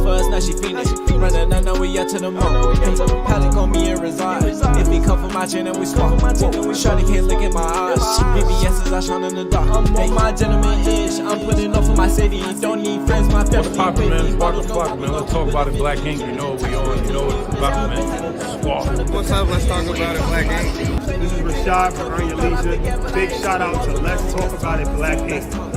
for us, now she feeling. Running, I know we up to the moon. Pally on me and reside. If he come from my chain and we swap. Shawty can't look at my eyes. VVS is I shine in the dark. I'm on my gentleman-ish. I'm putting off for my city. Don't need friends, my family. What's poppin', man? Spark the block, man. Let's talk about it, Black Ink. You know what we on. You know what it's about, man. Squad. What's up? Let's talk about it, Black Ink. This is Rashad from Earn Your Leisure. Big shout out to Let's Talk About It, Black Ink.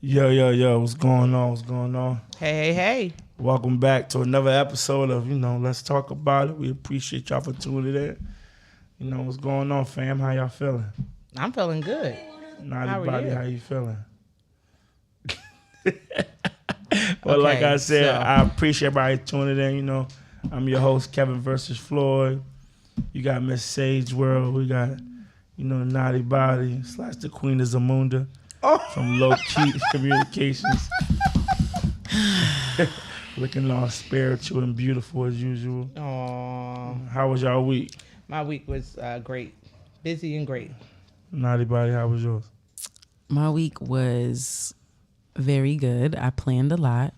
Yo, what's going on? Hey. Welcome back to another episode of, Let's Talk About It. We appreciate y'all for tuning in. What's going on, fam? How y'all feeling? I'm feeling good. How you feeling? Well, like I said, I appreciate everybody tuning in. I'm your host, Kevin versus Floyd. You got Miss Sage World. We got, Naughty Body / the Queen of Zamunda from Low Key Communications. Looking all spiritual and beautiful as usual. Aww. How was y'all week? My week was great. Busy and great. Naughty Body, how was yours? My week was very good. I planned a lot.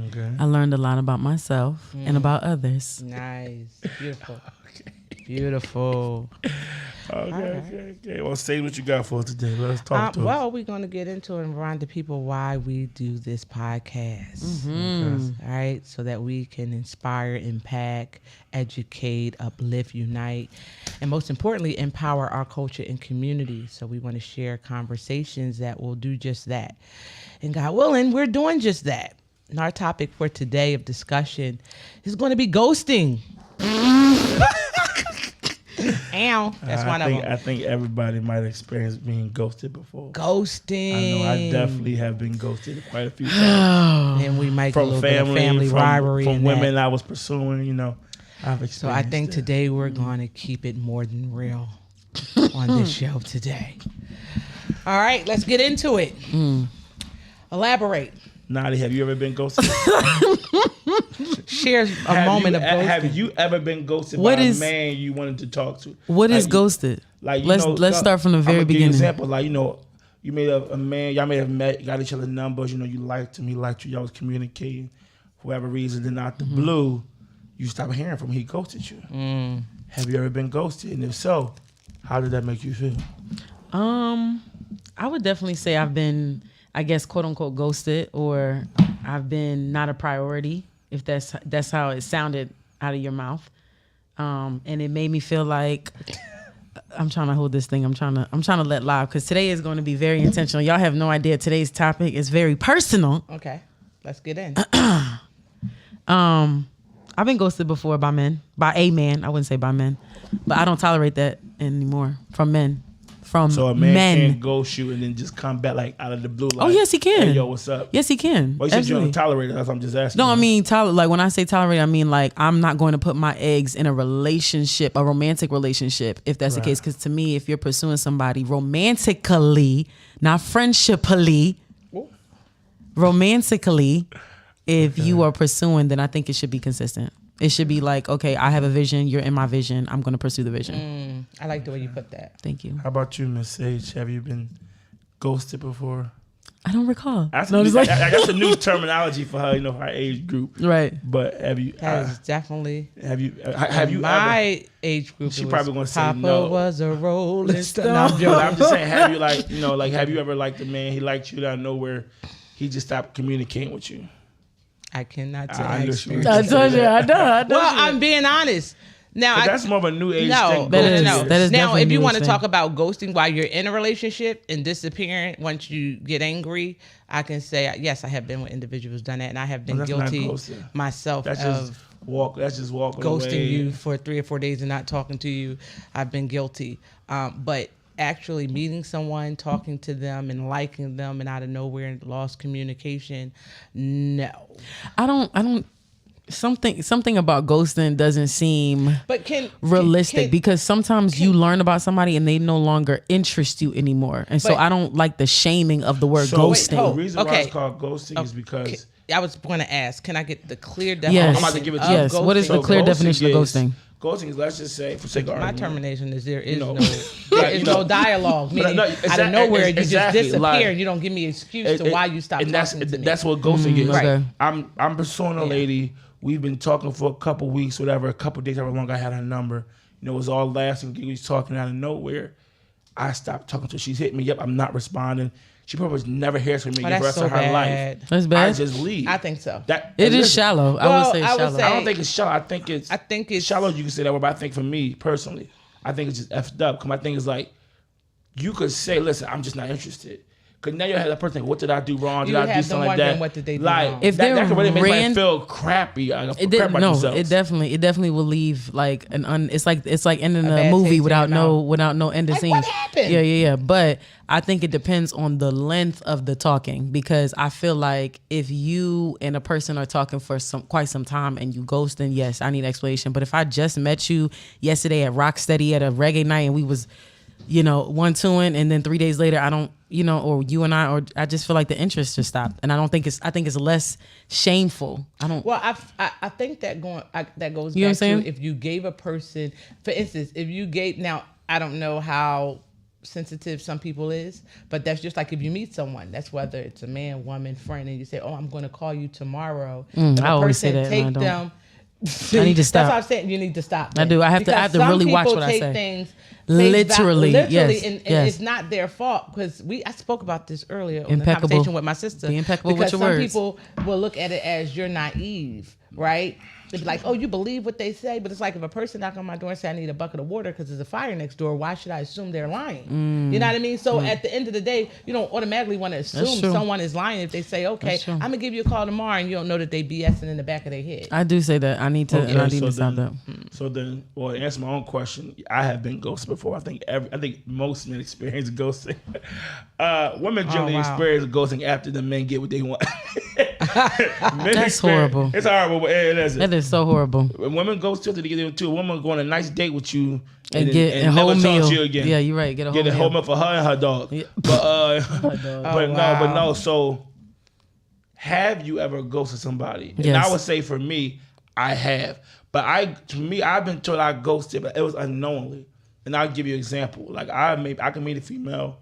Okay. I learned a lot about myself and about others. Nice. Beautiful. Okay. Beautiful. Okay. Well, say what you got for us today. Let's talk to us. Well, we're going to get into and remind the people why we do this podcast. Mm-hmm. All right, so that we can inspire, impact, educate, uplift, unite, and most importantly, empower our culture and community. So we want to share conversations that will do just that. And God willing, we're doing just that. And our topic for today of discussion is going to be ghosting. Ow, that's one of them. I think everybody might experience being ghosted before. Ghosting. I know I definitely have been ghosted quite a few times. And we might from get a little family rivalry. From women I was pursuing, I've experienced So I think today we're going to keep it more than real on this show today. All right, let's get into it. Elaborate. Naughty, have you ever been ghosted? Share a moment of ghosting. Have you ever been ghosted by a man you wanted to talk to? What is ghosted? Let's start from the very beginning. Example, you made a man, y'all may have met, got each other numbers, you liked him, he liked you, y'all was communicating for whatever reason, then out the blue, you stopped hearing from him, he ghosted you. Have you ever been ghosted? And if so, how did that make you feel? I would definitely say I've been, I guess, quote unquote, ghosted, or I've been not a priority, if that's how it sounded out of your mouth. And it made me feel like I'm trying to hold this thing. I'm trying to let live, because today is going to be very intentional. Y'all have no idea. Today's topic is very personal. Okay, let's get in. I've been ghosted before by a man. I wouldn't say by men, but I don't tolerate that anymore from men. So a man can't ghost you and then just come back out of the blue. Oh yes, he can. Hey, yo, what's up? Yes, he can. Well, you said you don't tolerate it. That's what I'm just asking. No, I mean when I say tolerate, I mean I'm not going to put my eggs in a relationship, a romantic relationship, if that's the case. Because to me, if you're pursuing somebody romantically, not friendshipally, romantically, if you are pursuing, then I think it should be consistent. It should be like, okay, I have a vision. You're in my vision. I'm going to pursue the vision. I like the way you put that. Thank you. How about you, Miss Sage? Have you been ghosted before? I don't recall. That's a new terminology for her, her age group. Right. But have you? That is definitely. Have you my ever, age group? She probably gonna say Papa no. was a rolling stone. No, I'm just saying. Have you have you ever liked a man? He liked you out of nowhere. He just stopped communicating with you. I cannot say I told you. I know. Well, I'm being honest. Now that's more of a new age thing. That is now, if you want to thing. talk about ghosting while you're in a relationship and disappearing once you get angry, I can say yes, I have been with individuals who've done that, and I have been guilty myself That's just walking ghosting away. You for 3 or 4 days and not talking to you. I've been guilty, but actually meeting someone, talking to them, and liking them, and out of nowhere and lost communication, no. I don't. Something about ghosting doesn't seem realistic, because sometimes you learn about somebody and they no longer interest you anymore, and so I don't like the shaming of the word ghosting. The reason why it's called ghosting is because I was going to ask, can I get the clear definition? Yes. I'm about to give it to of you. Yes. What is the ghosting? clear definition of is- ghosting? Ghosting is, let's just say, for sake of My argument. termination is there is You know, there is no dialogue. Meaning no, out of nowhere you just disappear like, and you don't give me an excuse to why you stopped and talking to me. that's what ghosting is. okay. I'm pursuing a lady. We've been talking for a couple weeks, whatever, a couple days, however long I had her number. You know, it was all laughing, giggles, talking out of nowhere. I stopped talking to her. She's hit me up. I'm not responding. She probably never hears from me the that's rest so of her bad. life. That's bad. I just leave. I think so. It is shallow. I Well, would say I would shallow. say- I don't think it's shallow. I think it's shallow. shallow. You can say that word, but I think for me personally, I think it's just effed up. Because my thing is like, you could say, "Listen, I'm just not interested." Because now you have that person think, "What did I do wrong? Did You I do have them something like wondering that?" what did they do like, wrong. If that they're can really make ran- me feel crappy. Crap It about themselves. it definitely will leave like it's like ending A a bad movie taste in without your no end of Like, scene. what happened? Yeah. But I think it depends on the length of the talking, because I feel like if you and a person are talking for quite some time and you ghost, then yes, I need explanation. But if I just met you yesterday at Rocksteady at a reggae night and we was, 1-2ing, and then 3 days later I don't, or you and I just feel like the interest just stopped, and I think it's less shameful. I don't. Well, I think that that goes You know what I'm back saying? to if you gave a person, for instance, if you gave, now I don't know how sensitive some people is, but that's just like if you meet someone, that's whether it's a man, woman, friend, and you say, "Oh, I'm going to call you tomorrow." I always say that, and I don't. them. I need to stop. That's what I'm saying. You need to stop. I do. I have to Because really some watch people what I take say. Things Literally, yes, and yes. it's not their fault, because I spoke about this earlier in the Impeccable. conversation with my sister. Be impeccable with because your some words. people will look at it as you're naive, right? They'd be like, "Oh, you believe what they say," but it's like if a person knock on my door and say I need a bucket of water because there's a fire next door, why should I assume they're lying? You know what I mean? So at the end of the day, you don't automatically want to assume true. someone is lying if they say, "Okay, That's true. I'm gonna give you a call tomorrow," and you don't know that they BSing in the back of their head. I do say that. I need to. Okay, I need to stop that. So then, well, to answer my own question, I have been ghosted before. I think most men experience ghosting. Women generally wow. experience ghosting after the men get what they want. That's horrible. It's horrible, but it is. That is so horrible. When women ghost you, they get into a woman go on a nice date with you And get a never whole talk meal. to you again. Yeah, you're right. Get a whole Get a meal. whole meal for her and her dog. Yeah. But no. So, have you ever ghosted somebody? And Yes. I would say for me, I have. But I've been told I ghosted, but it was unknowingly. And I'll give you an example. Like I can meet a female.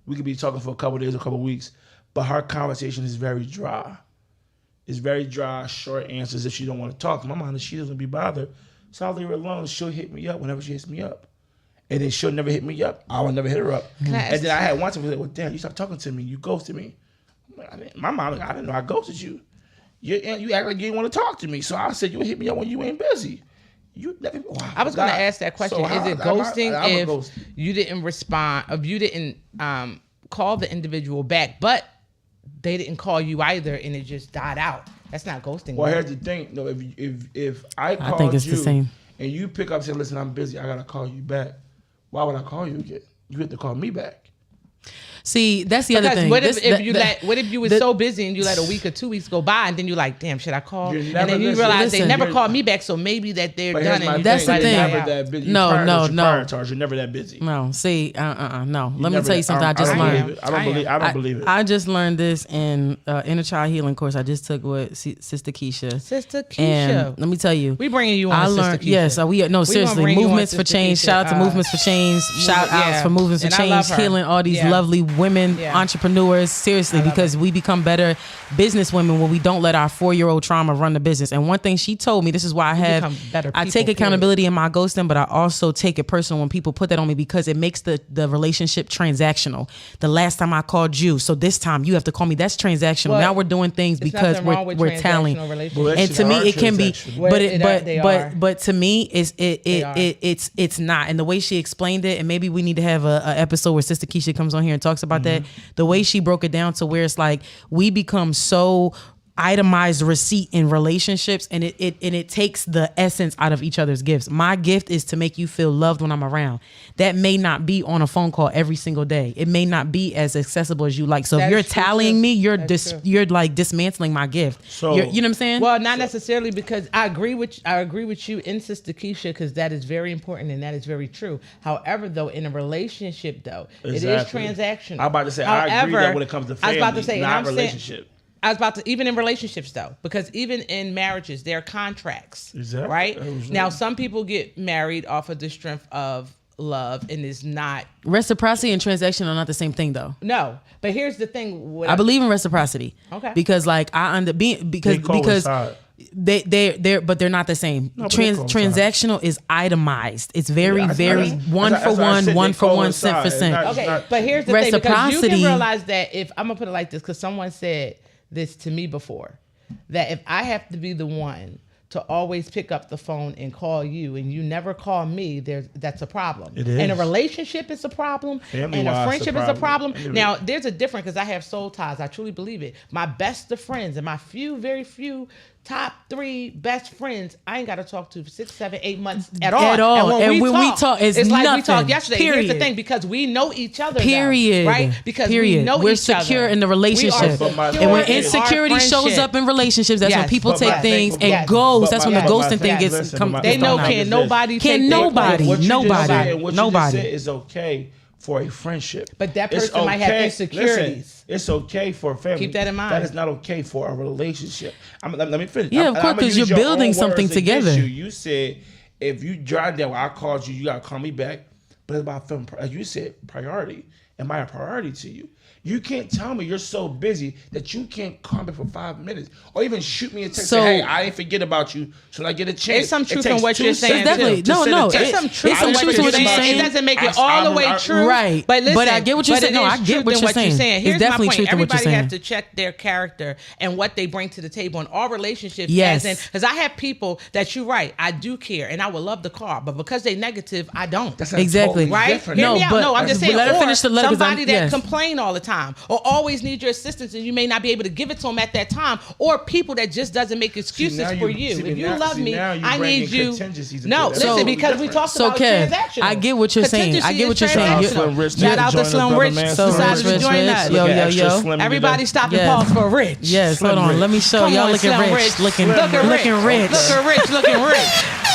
We could be talking for a couple of days, a couple of weeks, but her conversation is very dry. It's very dry, short answers if she don't want to talk. My mom, she doesn't be bothered. So I'll leave her alone. She'll hit me up whenever she hits me up. And then she'll never hit me up. I will never hit her up. I ask And then I had one time, I was like, well, damn, you stopped talking to me. You ghosted me. My mom, I didn't know I ghosted you. You act like you didn't want to talk to me. So I said you would hit me up when you ain't busy. You never. Wow, I was going to ask that question. So Is it I'm ghosting a if ghost. you didn't respond, if you didn't call the individual back, but they didn't call you either and it just died out? That's not ghosting. Well, right? here's the thing. No, if I called think it's you the same. and you pick up and say, listen, I'm busy, I got to call you back. Why would I call you again? You have to call me back. See, that's the other Because thing. what if, This- what if you was so busy and you let a week or 2 weeks go by and then you're like, damn, should I call? You're And never then you listening. realize they Listen, never you're- called me back, so maybe that they're But done. here's my And you That's just the let it thing. die You're out. never that busy. No, You're no. prioritize. You're never that busy. No, see, no. Let me Never tell you that- something I just don't learned. believe it. I don't believe it. I just learned this in inner child healing course I just took with Sister Keisha. Sister Keisha. And let me tell you, We bringing you on, I Sister learned. Keisha. Yes, seriously. bring you on, Movements for Sister change. Keisha. Shout out to Movements for Change. Shout outs yeah. for Movements for And I love Change. her. Healing all these Yeah. lovely women, Yeah. entrepreneurs. Seriously, because we become better business women when we don't let our 4-year-old trauma run the business. And one thing she told me, this is why become better I people, take period. accountability in my ghosting, but I also take it personal when people put that on me because it makes the relationship transactional. The last time I called you, so this time you have to call me. That's transactional. Well, now we're doing things There's because nothing wrong with we're tallying. transactional relationships. And to me, it can be, transactional. but to me, They are. it's not. And the way she explained it, and maybe we need to have a episode where Sister Keisha comes on here and talks about that. The way she broke it down to where it's like we become so itemized receipt in relationships, and it takes the essence out of each other's gifts. My gift is to make you feel loved when I'm around. That may not be on a phone call every single day. It may not be as accessible as you like. So if That's you're true, tallying too. me, That's true. you're like dismantling my gift. So- you know what I'm saying? Well, not necessarily, because I agree with you in Sister Keisha, because that is very important and that is very true. However, though, in a relationship, though, it is Exactly. transactional. I'm about to say, I agree that when it comes to I was about to family, say, not and I'm relationship. I was about to, even in relationships though, because even in marriages, there are contracts. Exactly. Right? Now, some people get married off of the strength of love and is not. Reciprocity and transaction are not the same thing though. No. But here's the thing. I believe in reciprocity. Okay. Because like because they're not the same. No, Transactional is itemized. It's very one for one, cent for cent. Okay, but here's the thing, because you can realize that if I'm gonna put it like this, because someone said this to me before, that if I have to be the one to always pick up the phone and call you and you never call me, that's a problem. It is. In a relationship, it's a problem. Family and a wise, friendship it's is a a problem. problem. Now, there's a difference because I have soul ties. I truly believe it. My best of friends and my very few top 3 best friends, I ain't got to talk to for 6, 7, 8 months at all. And when we talk, it's like nothing. We talked yesterday. Period. Here's the thing, because we know each other. Period. Though, right? Because we know we're each other. secure in the relationship. And when insecurity shows up in relationships, that's when people take things and goes. That's when the ghosting thing gets come. They know can nobody Nobody is okay for a friendship. But that person might have insecurities. Listen, it's okay for a family. Keep that in mind. That is not okay for a relationship. Let me finish. Yeah, of course, because you're building something together. You said, if you drive down, I called you, you got to call me back. But it's about feeling, as you said, priority. Am I a priority to you? You can't tell me you're so busy that you can't call me for 5 minutes, or even shoot me a text. So, say, hey, I didn't forget about you. Should I get a chance? There's some truth in what you're saying. Definitely, no. There's some truth in what you're saying. It doesn't make it all the way true, right? But listen, I get what you're saying. No, I get what you're saying. Here's my point. Everybody has to check their character and what they bring to the table in all relationships. Yes, because I have people that you're right. I do care and I would love the car, but because they negative, I don't. That's exactly right. No, but I'm just saying. Let her finish the letter. Somebody that complain all the time or always need your assistance and you may not be able to give it to them at that time, or people that just doesn't make excuses for you. If you love me, I need you. No, listen, because we talked about transactional. I get what you're saying. Shout out to Slim Rich. Decided to join us. Yo. Everybody stop and pause for Rich. Yes, hold on. Let me show y'all looking rich. Looking rich.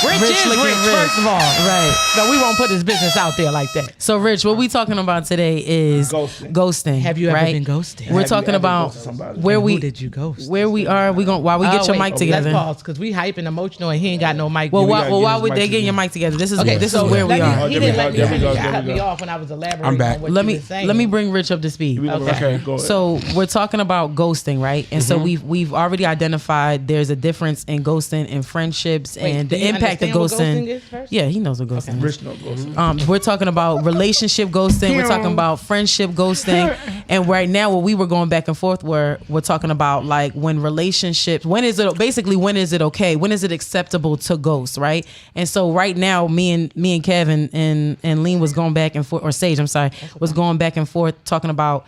Rich is rich, first of all. Right. No, we won't put his business out there like that. So, Rich, what we talking about today is ghosting. Have you ever been ghosted? We're talking about who did you ghost? Where we are. While we get your mic together. Let's pause, because we hyping emotional and he ain't got no mic. Well, while they getting your mic together, this is where we are. He didn't let me cut me off when I was elaborating. I'm back. On what you were saying. Let me bring Rich up to speed. Okay, go ahead. So we're talking about ghosting, right? And so we've already identified there's a difference in ghosting and friendships and the impact of ghosting. Yeah, he knows what ghosting is. Rich knows ghosting. We're talking about relationship ghosting. We're talking about friendship ghosting. And right now, what we were going back and forth we're talking about like when relationships, when is it okay? When is it acceptable to ghost, right? And so right now, me and Kevin and Lean was going back and forth, or Sage, I'm sorry, was going back and forth talking about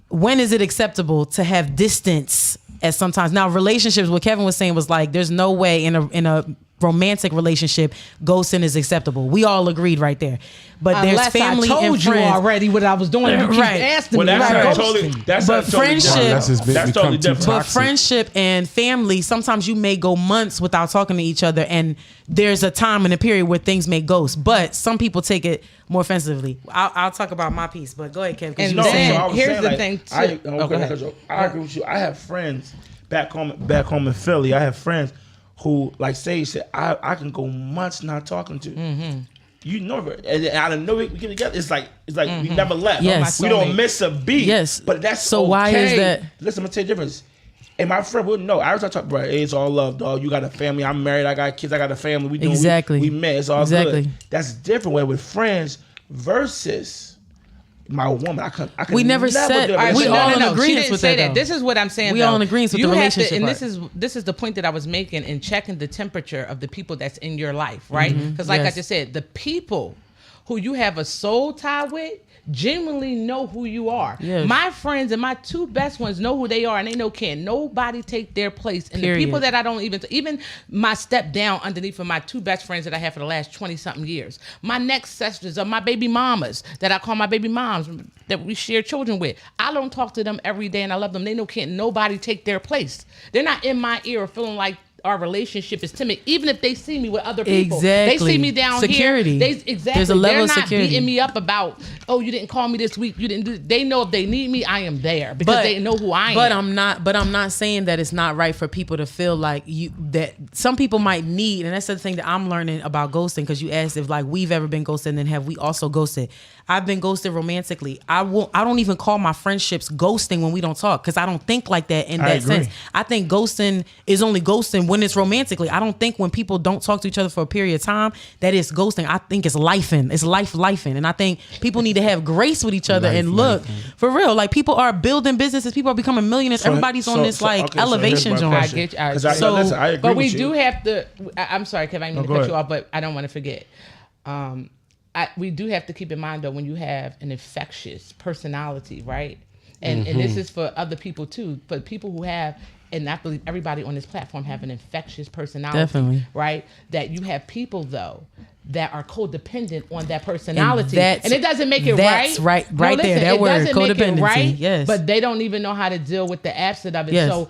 when is it acceptable to have distance at sometimes. Now, relationships, what Kevin was saying was like, there's no way in a romantic relationship ghosting is acceptable. We all agreed right there. But there's family and friends. I told you already what I was doing. You keep asking me. But friendship and family, sometimes you may go months without talking to each other, and there's a time and a period where things may ghost. But some people take it more offensively. I'll talk about my piece, but go ahead, Kevin. And then here's the thing too. I agree with you. I have friends back home in Philly. I have friends who, like Sage said, I can go months not talking to. Mm-hmm. You know, and out of nowhere we get together. It's like we never left. Yes. We don't miss a beat. Yes, but that's so okay. Why is that? Listen, I'm gonna tell you the difference. And my friend wouldn't know. I was talking, bro. It's all love, dog. You got a family. I'm married. I got kids. I got a family. We met. It's all good. That's different way with friends versus my woman. I can we never said we all in agreement with that. This is what I'm saying. We all in agreement with the relationship. And this is the point that I was making in checking the temperature of the people that's in your life, right? Because I just said, the people who you have a soul tie with genuinely know who you are. Yes. My friends and my 2 best ones know who they are, and they know can't nobody take their place. And the people that I don't even my step down underneath of my 2 best friends that I have for the last 20-something years. My next sisters are my baby mamas that I call my baby moms that we share children with. I don't talk to them every day, and I love them. They know can't nobody take their place. They're not in my ear feeling like, our relationship is timid, even if they see me with other people. Exactly. They see me down Security. here. Exactly. There's a level of They're not security. beating me up about, oh, you didn't call me this week. You didn't do. They know if they need me, I am there because they know who I am. But I'm not saying that it's not right for people to feel like that some people might need, and that's the thing that I'm learning about ghosting, because you asked if like we've ever been ghosted, and then have we also ghosted. I've been ghosted romantically. I don't even call my friendships ghosting when we don't talk, because I don't think like that in that sense. I think ghosting is only ghosting when it's romantically. I don't think when people don't talk to each other for a period of time that it's ghosting. I think it's lifing. It's lifing. And I think people need to have grace with each other and look, for real, like people are building businesses. People are becoming millionaires. Everybody's on this elevation joint. I get you. I agree but we with you. do have to, I'm sorry, Kevin, I didn't mean to cut you off, but I don't want to forget. We do have to keep in mind though, when you have an infectious personality, right? And this is for other people too, but people who have, and I believe everybody on this platform have an infectious personality. Definitely. Right? That you have people though that are codependent on that personality. And it doesn't make it right. Right there. That word, codependency. Right, yes. But they don't even know how to deal with the absence of it. Yes. So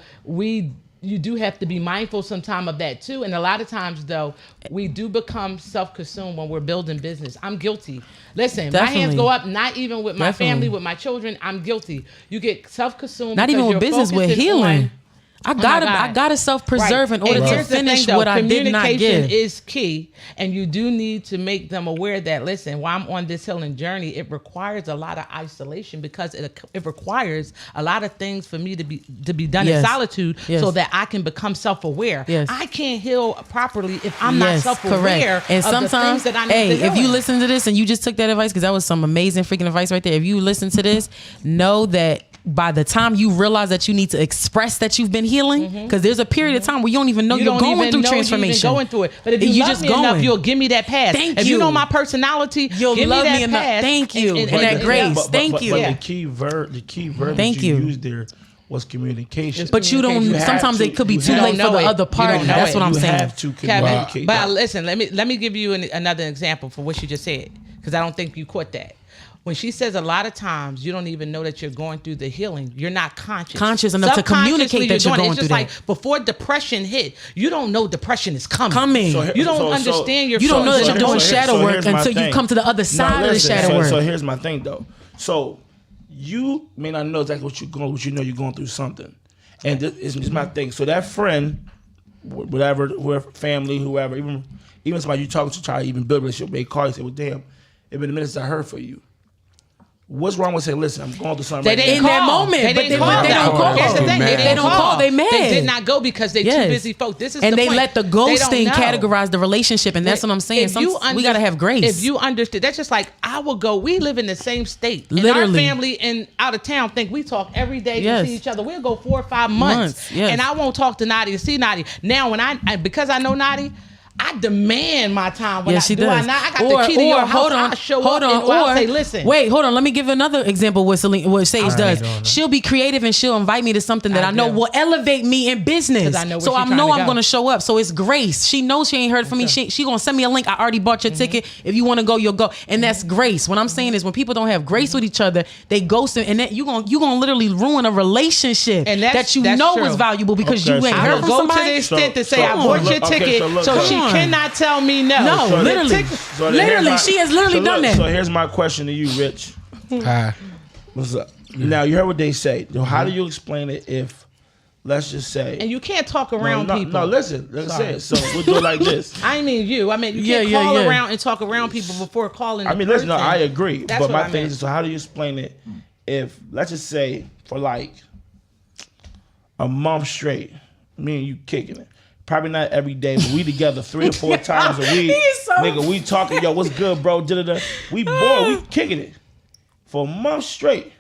you do have to be mindful sometime of that too. And a lot of times though, we do become self-consumed when we're building business. I'm guilty. Listen, my hands go up, not even with my family, with my children. I'm guilty. You get self-consumed. Not even with business, with healing. I gotta self-preserve in order to finish what I did not give. Communication is key, and you do need to make them aware that, listen, while I'm on this healing journey, it requires a lot of isolation, because it requires a lot of things for me to be done in solitude, so that I can become self-aware. Yes. I can't heal properly if I'm not self-aware and of sometimes, the things that I need to heal. if you listen to this and you just took that advice, because that was some amazing freaking advice right there. If you listen to this, know that by the time you realize that you need to express that you've been healing, because there's a period of time where you don't even know you're going through transformation. You're going through it. But if you love just me enough, you'll give me that pass. Thank if you. you know my personality, you'll give love me enough. pass. Thank you. And that grace. Thank you. But the key verb that you used there was communication. But you don't. Sometimes it could be too late for the other party. That's what I'm saying. You have to communicate. But listen, let me give you another example for what she just said, because I don't think you caught that. When she says a lot of times you don't even know that you're going through the healing, you're not conscious enough to communicate that you're going through that. It's just like before depression hit, you don't know depression is coming. So you don't understand your. You don't know that you're doing shadow work until you come to the other side of the shadow work. So here's my thing though. So you may not know exactly what you know you're going through something, and this is my thing. So that friend, whatever, whoever, family, whoever, even somebody you talking to try to even build a relationship, they call you and say, well, damn, it's been a minute since I heard from you. What's wrong with saying, listen, I'm going through something right now? In that moment, but they don't call. Here's the thing, they don't call. They mad. They did not go because they too busy folk. This is and the they point. let the ghosting categorize the relationship, and that's what I'm saying. We gotta have grace. If you understood, that's just like I will go. We live in the same state. Literally, and our family and out of town think we talk every day to see each other. We'll go 4 or 5 months, and I won't talk to Nadi to see Nadi. Now, because I know Nadi, I demand my time. When I got the key to your house. I show up and I'll say, listen. Wait, hold on. Let me give another example what Sage does. She'll be creative and she'll invite me to something that I know will elevate me in business. So I know I'm going to show up. So it's grace. She knows she ain't heard from me. She going to send me a link. I already bought your ticket. If you want to go, you'll go. And that's grace. What I'm saying is when people don't have grace with each other, they ghost, and that you're going to literally ruin a relationship that you know was valuable because you ain't heard from somebody. Go to the extent to say I bought your ticket so she cannot tell me no. No, literally. She has literally done that. So here's my question to you, Rich. Hi. What's up? Now, you heard what they say. How do you explain it if, let's just say... And you can't talk around people. No, listen. Let's say it. So we'll do it like this. I mean you. I mean, you can't call around and talk around people before calling the listen, no, I agree. That's but what my thing is, so how do you explain it if, let's just say, for like a month straight, me and you kicking it? Probably not every day, but we together 3 or 4 times a week. Nigga, we talking, yo, what's good, bro? We bored, we kicking it for a month straight.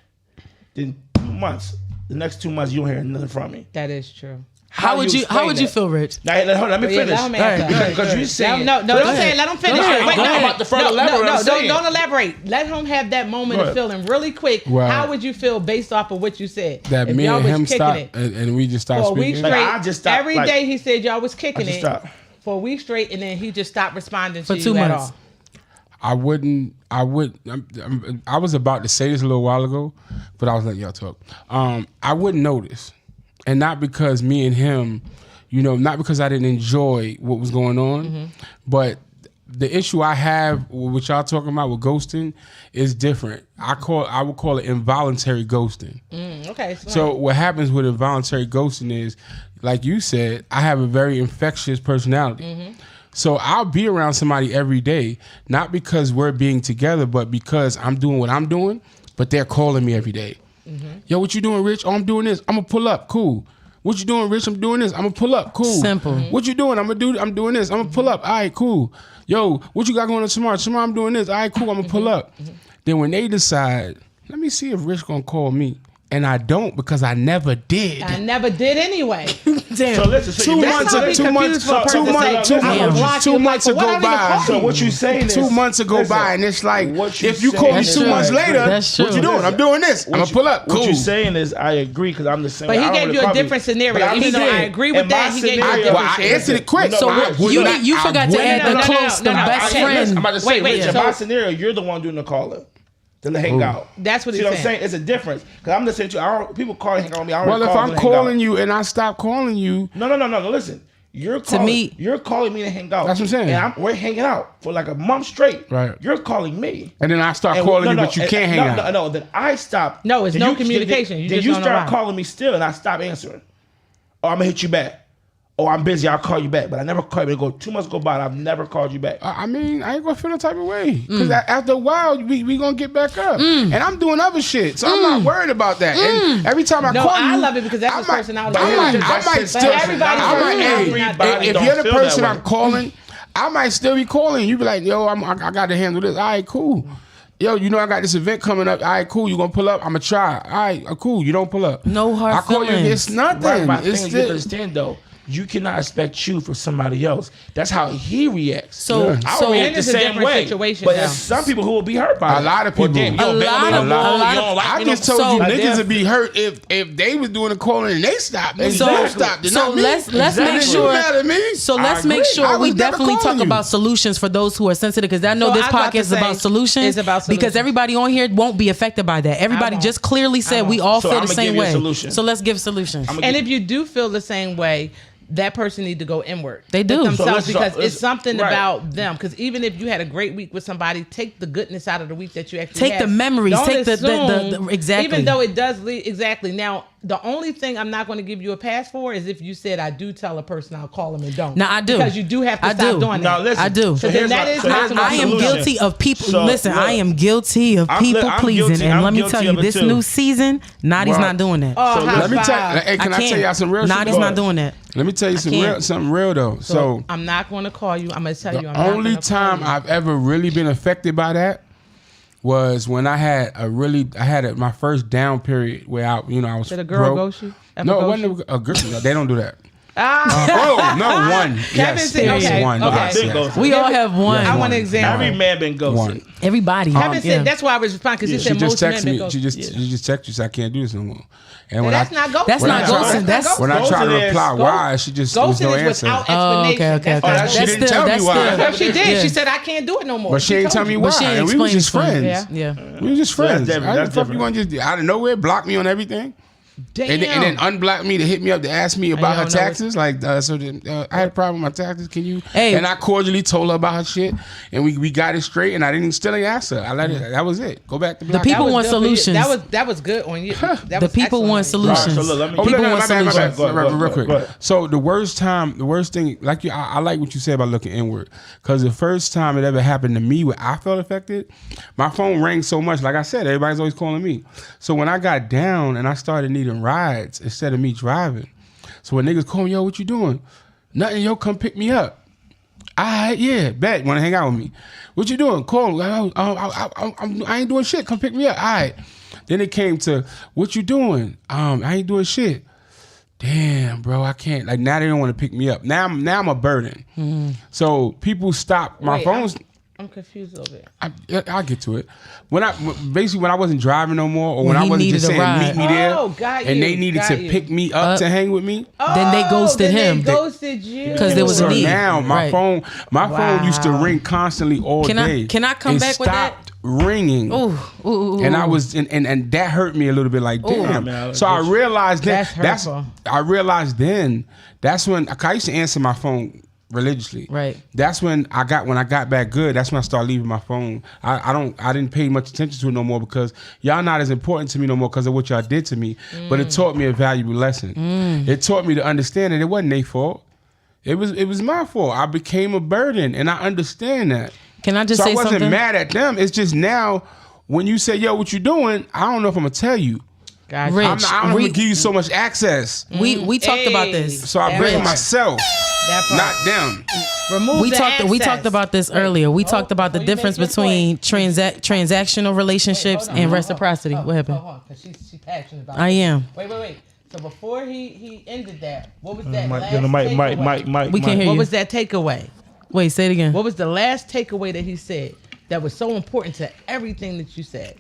Then 2 months, the next 2 months, you don't hear nothing from me. That is true. How would you feel, Rich? Now, let me finish. Because you saying no, don't say it. Let him finish. Don't elaborate. Let him have that moment of feeling really quick. Well, how would you feel based off of what you said? That me and him stopped and we just stopped speaking. For a week straight, I just stopped, every day he said y'all was kicking it. Stopped. For a week straight, and then he just stopped responding to you 2 months. at all. I was about to say this a little while ago, but I was letting y'all talk. I wouldn't notice. And not because me and him, You know, not because I didn't enjoy what was going on, but the issue I have with what y'all talking about with ghosting is different. I would call it involuntary ghosting. Okay. So what happens with involuntary ghosting is, like you said, I have a very infectious personality. So I'll be around somebody every day, not because we're being together, but because I'm doing what I'm doing, but they're calling me every day. Yo, what you doing, Rich? Oh, I'm doing this. I'm gonna pull up. Cool. What you doing, Rich? I'm doing this. I'm gonna pull up. Cool. Simple. What you doing? I'm doing this. I'm gonna pull up. All right, cool. Yo, what you got going on tomorrow? Tomorrow I'm doing this. All right, cool. I'm gonna pull up. Then when they decide, let me see if Rich gonna call me. And I don't, because I never did. I never did anyway. Damn. So listen, 2 months ago by. So what you saying is 2 months ago by, and it's like, if you call me 2 months later, what you doing? I'm doing this. I'm gonna pull up. Cool. What you saying is, I agree, because I'm the same. But he gave you a different scenario. Even though I agree with that, he gave you a different scenario. I answered it quick. So you forgot to add the close, the best friend. I'm about to say, Rich, in my scenario, you're the one doing the calling. To hang out. That's what he's saying. What I'm saying? It's a difference. Because I'm just saying to you, people call and hang out with me. Well, if I'm calling you and I stop calling you. No. Listen. You're calling me to hang out. That's what I'm saying. And we're hanging out for like a month straight. Right. You're calling me. And then I start calling you, but you can't hang out. No. Then I stop. No, it's no communication. Then you start calling me still and I stop answering. Or I'm going to hit you back. Oh, I'm busy. I'll call you back. But I never call you. 2 months go by and I've never called you back. I mean, I ain't gonna feel the type of way. Because after a while, we gonna get back up. And I'm doing other shit. So I'm not worried about that. And every time I call you. I love it because that's his personality. I might still. If you're the person I'm calling, I might still be calling. You be like, yo, I got to handle this. All right, cool. Yo, you know I got this event coming up. All right, cool. You gonna pull up? I'm gonna try. All right, cool. You don't pull up. No hard I call feelings. you. It's nothing. Right, it's you understand though. You cannot expect you for somebody else. That's how he reacts. So I react the same way. Situation but there's some people who will be hurt by it. A lot of people. I just told you niggas would be hurt if they was doing a calling and they stopped. They stopped. So let's make sure. So let's make sure we definitely talk about solutions for those who are sensitive, because I know this podcast is about solutions. Because everybody on here won't be affected by that. Everybody just clearly said we all feel the same way. So let's give solutions. And if you do feel the same way, that person need to go inward. They do. Themselves, because it's something about them. Because even if you had a great week with somebody, take the goodness out of the week that you actually take the memories. Don't take assume, the exactly. Even though it does lead exactly. Now, the only thing I'm not going to give you a pass for is if you said I do tell a person I'll call them and don't. Now I do, because you do have to stop doing that. Listen, I do. So then that is I am guilty of people. Listen, I am guilty of people pleasing, and let me tell you, this new season, Naughty's not doing that. Oh, let me tell. Hey, can I tell y'all some real shit? Naughty's not doing that. Let me tell you something real though. So I'm not going to call you. I'm going to tell you. The only time I've ever really been affected by that was when I had my first down period where I was. Did a girl broke. ghost you? No, it wasn't a girl. They don't do that. One. Kevin said, okay. One. Yes. We all have one. I want to examine. Every man been ghosted. Everybody. Kevin said that's why I was responding, because he said most men been ghosted. She just texted me, so I can't do this no more. And when that's not ghosting. That's not ghosting. That's when I try to reply why, she just was no answer. Without explanation. Okay. She didn't tell me why. She did. She said I can't do it no more. But she didn't tell me why. And we were just friends. Yeah. We were just friends. That's How you gonna just out of nowhere block me on everything? Damn. And then unblock me to hit me up to ask me about her taxes. I had a problem with my taxes. Can you? Hey. And I cordially told her about her shit, and we got it straight. And I still ain't ask her. I let it. That was it. Go back to block. The people want solutions. That was good on you. The people want solutions. People want solutions. Real quick. So the worst thing, like I like what you said about looking inward, because the first time it ever happened to me where I felt affected, my phone rang so much. Like I said, everybody's always calling me. So when I got down and I started needing rides instead of me driving, so when niggas call me, yo, what you doing? Nothing, yo, come pick me up. Yeah, bet. Want to hang out with me? What you doing? Call. I ain't doing shit. Come pick me up. All right. Then it came to, what you doing? I ain't doing shit. Damn, bro, I can't. Like, now they don't want to pick me up. Now I'm a burden. Mm-hmm. So people stop my phones. I'm confused a little bit. I'll get to it. When I wasn't driving no more, or when I wasn't just saying meet me there, and they needed to pick me up to hang with me, then they ghosted him. They ghosted you because there was a need. Now my phone used to ring constantly all day. Can I come back with that? ringing. And I was and that hurt me a little bit. Like, damn. Man, so I realized then That's that's when I used to answer my phone religiously. Right. That's when I got back good. That's when I started leaving my phone. I didn't pay much attention to it no more because y'all not as important to me no more because of what y'all did to me. But it taught me a valuable lesson. It taught me to understand that it wasn't their fault. It was my fault. I became a burden, and I understand that. Can I just say something? So I wasn't mad at them. It's just now when you say, yo, what you doing? I don't know if I'm gonna tell you. Gotcha. Rich, I'm not gonna give you so much access. We talked about this. So I blame myself, That part. not them. Remove We the talked access. about this earlier. We talked about the you difference make your between transactional relationships and reciprocity. What happened? Hold on, because she's passionate about I it. am. Wait. So before he ended that, what was that Mike, last you know, takeaway? Mike. We can't hear What you. was that takeaway? Wait, say it again. What was the last takeaway that he said that was so important to everything that you said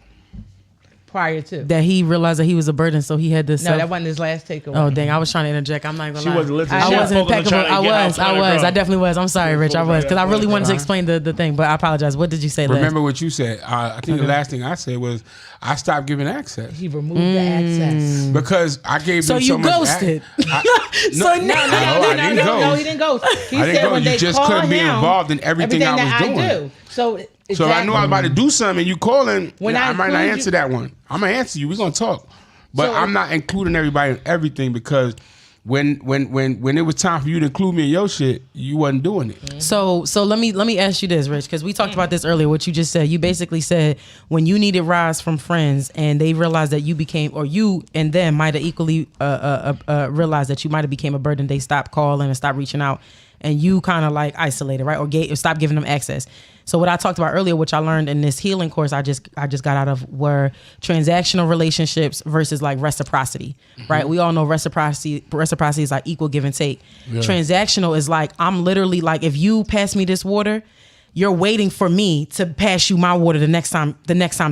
prior to? That he realized that he was a burden, so he had to. No, that wasn't his last takeaway. Oh dang! I was trying to interject. I'm not gonna She lie. wasn't listening. I She was wasn't focused on impeccable. trying to get I out front of was. girl. I definitely was. I'm sorry, Rich. I was because I really wanted to explain the thing, but I apologize. What did you say? Remember what you said. I think the last thing I said was I stopped giving access He removed the access. because I gave So them you so much ghosted. So I didn't no, ghost. he didn't ghost. He I didn't said go. when You they just call couldn't be him, involved in everything I was doing. do. So So if I knew I was about to do something and you calling, When I I might not include answer you- that one. I'm gonna answer you. We're gonna talk. But So- I'm not including everybody in everything because when it was time for you to include me in your shit, you wasn't doing it. So let me ask you this, Rich, because we talked about this earlier. What you just said, you basically said when you needed rides from friends and they realized that you became, or you and them might have equally realized that you might have became a burden. They stopped calling and stopped reaching out, and you kind of like isolated, right, or stopped giving them access. So what I talked about earlier, which I learned in this healing course I just got out of, were transactional relationships versus like reciprocity, right? We all know reciprocity is like equal give and take. Yeah. Transactional is like, I'm literally like, if you pass me this water, you're waiting for me to pass you my water the next time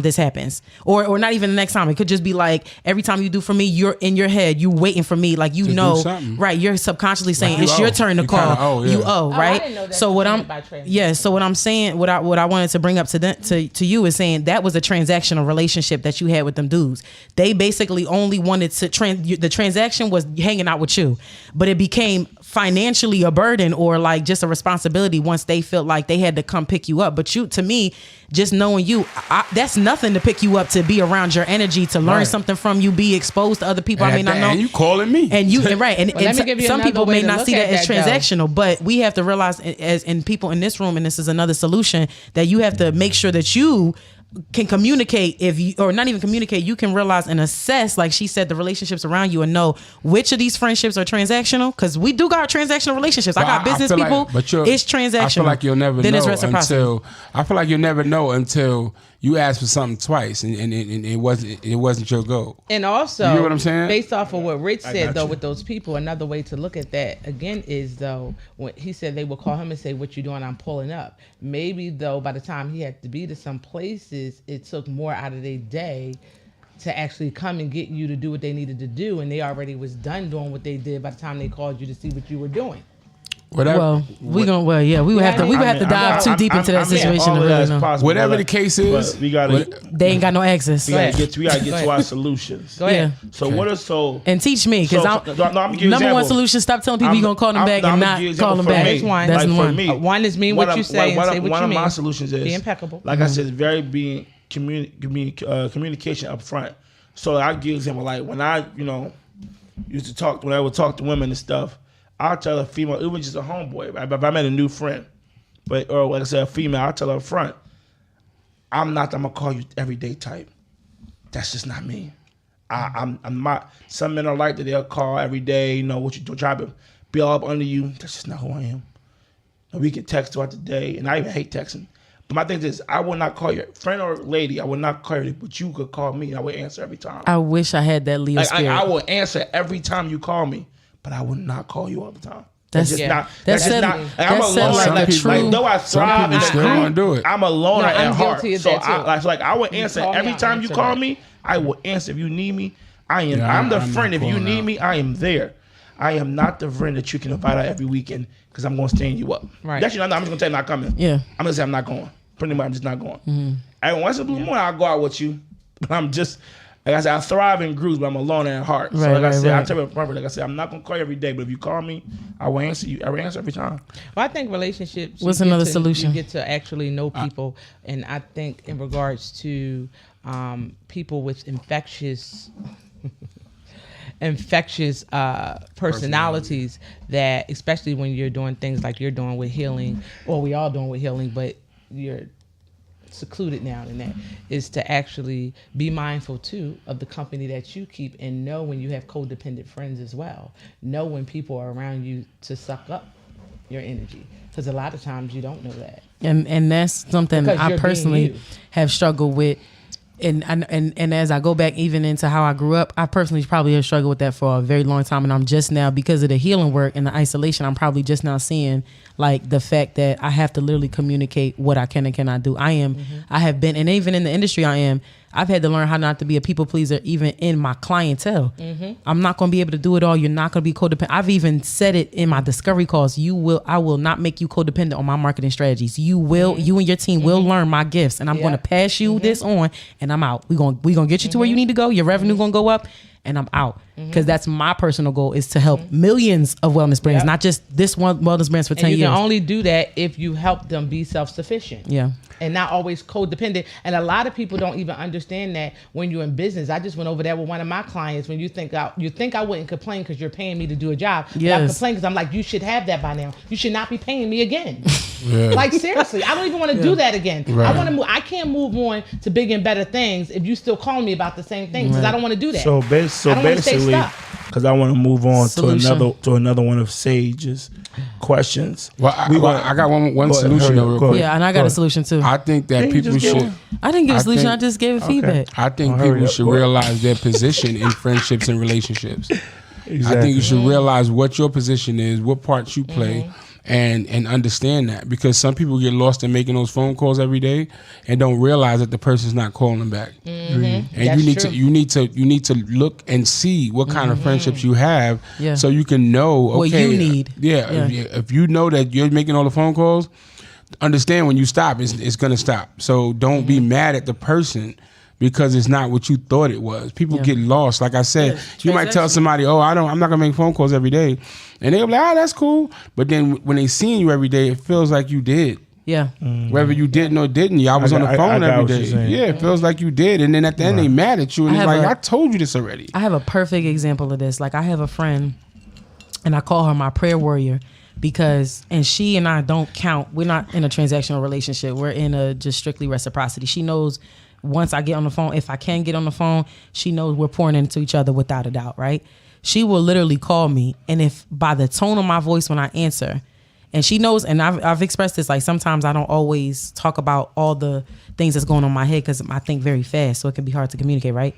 this happens, or not even the next time. It could just be like every time you do for me, you're in your head, you waiting for me, like you To do know, something. right? You're subconsciously saying you it's owe. your turn to You call. kinda owe, yeah. You owe, I right? didn't know that So you what meant I'm it by transaction. yeah. So what I'm saying, what I wanted to bring up to you is saying that was a transactional relationship that you had with them dudes. They basically only wanted to the transaction was hanging out with you, but it became financially a burden or like just a responsibility once they felt like they had to come pick you up. But you, to me, just knowing you, that's nothing to pick you up, to be around your energy, to learn Right. something from you, be exposed to other people. I mean, I know. And you calling me. And you right, and, Well, let me give you some another people way may to not look see that at as that, though. transactional, but we have to realize, as in people in this room, and this is another solution, that you have to make sure that you can communicate, if you, or not even communicate, you can realize and assess, like she said, the relationships around you and know which of these friendships are transactional, because we do got transactional relationships. I But got business feel like- people, but you're- it's transactional. I feel like you'll never Then know it's reciprocity. until I feel like you'll never know until you ask for something twice and it wasn't your goal. And also, You hear what I'm saying? based off of what Rich said, got though, you. with those people, another way to look at that, again, is, though, when he said they would call him and say, what you doing? I'm pulling up. Maybe, though, by the time he had to be to some places, it took more out of their day to actually come and get you to do what they needed to do, and they already was done doing what they did by the time they called you to see what you were doing. Whatever, we would have to dive too deep into that situation to really know. whatever the case is, but we gotta They ain't got no access. we gotta get to our solutions. Go ahead. So what are so And teach me, because I'm gonna give you an number one example. solution: stop telling people you're gonna call them back and not call them back. That's one. That's like the for one. me, One is mean what you say and say what one you of mean. my solutions is Be impeccable. Like I said, very being communication up front. So I give example, like when I used to talk, when I would talk to women and stuff, I'll tell a female, it was just a homeboy. If I met a new friend, or like I said, a female, I'll tell her up front, I'm gonna call you everyday type. That's just not me. I'm not. Some men are like that. They'll call every day. What you do, try to be all up under you. That's just not who I am. And we can text throughout the day, and I even hate texting. But my thing is, I will not call your friend or lady. I will not call you, but you could call me. And I will answer every time. I wish I had that Leo spirit. I will answer every time you call me, but I will not call you all the time. That's just yeah. not. That's just it. not. Like, That's I'm a it, loner. like Like, a true- like, though I thrive, people still wanna do it. I'm a loner No, at I'm heart. guilty of So that, too. I will answer call me, every I'll time you answer call that. me. I will answer. If you need me, I am. Yeah, I'm the I'm friend. not If you calling need out. me, I am there. I am not the friend that you can invite out every weekend because I'm going to stand you up. Right. Actually, I'm just going to tell you I'm not coming. Yeah. I'm going to say I'm not going. Pretty much, I'm just not going. once a blue moon, I'll go out with you. But I'm just, like I said, I thrive in groups, but I'm alone at heart. So Right, like I said, right. I tell you properly, like I said, I'm not gonna call you every day, but if you call me, I will answer you. I will answer every time. Well, I think relationships. What's you get another to- solution? You get to actually know people, and I think in regards to people with infectious personalities, that especially when you're doing things like you're doing with healing, or we all doing with healing, but you're secluded now, and that is to actually be mindful too of the company that you keep, and know when you have codependent friends as well. Know when people are around you to suck up your energy, because a lot of times you don't know that. And that's something Because I you're personally being you. have struggled with. And as I go back even into how I grew up, I personally probably have struggled with that for a very long time. And I'm just now, because of the healing work and the isolation, I'm probably just now seeing like the fact that I have to literally communicate what I can and cannot do. I have been, and even in the industry I've had to learn how not to be a people pleaser, even in my clientele. I'm not going to be able to do it all. You're not going to be codependent. I've even said it in my discovery calls. I will not make you codependent on my marketing strategies. You will, you and your team will learn my gifts, and I'm going to pass you this on, and I'm out. We're going to get you to where you need to go. Your revenue going to go up, and I'm out. Because that's my personal goal, is to help millions of wellness brands, not just this one wellness brands for 10 years. You can only do that if you help them be self-sufficient. Yeah. And not always codependent. And a lot of people don't even understand that when you're in business. I just went over there with one of my clients. When you think I wouldn't complain because you're paying me to do a job. But I complain because I'm like, you should have that by now. You should not be paying me again. Like, seriously, I don't even want to do that again. Right. I want to move. I can't move on to big and better things if you still calling me about the same things, because I don't want to do that. So I don't wanna stay basically, stuck. because I want to move on Solution. to another one of Sage's questions. Well, I got one solution though, real quick. Yeah, and I got a solution too. I think that people should. I didn't give a solution. think- I just gave feedback. I think hurry people up, should boy. realize their position in friendships and relationships. I think you should realize what your position is, what parts you play, and understand that, because some people get lost in making those phone calls every day and don't realize that the person's not calling them back. And That's you need to look and see what kind of friendships you have, Yeah. so you can know What you need. Yeah, if you know that you're making all the phone calls, understand when you stop, it's gonna stop. So don't be mad at the person because it's not what you thought it was. People get lost. Like I said, you might tell somebody, "Oh, I'm not gonna make phone calls every day," and they'll be like, "Oh, that's cool." But then when they seeing you every day, it feels like you did. Yeah. Whether you didn't or didn't, y'all was on the phone I got every what you're day. saying. Yeah, it feels like you did, and then at the end they mad at you, and I it's have like, a- "I told you this already." I have a perfect example of this. Like, I have a friend, and I call her my prayer warrior, and she and I don't count. We're not in a transactional relationship. We're in a just strictly reciprocity. She knows once I get on the phone, if I can get on the phone, she knows we're pouring into each other without a doubt, right? She will literally call me, and if by the tone of my voice when I answer, and she knows, and I've expressed this, like sometimes I don't always talk about all the things that's going on in my head because I think very fast, so it can be hard to communicate, right?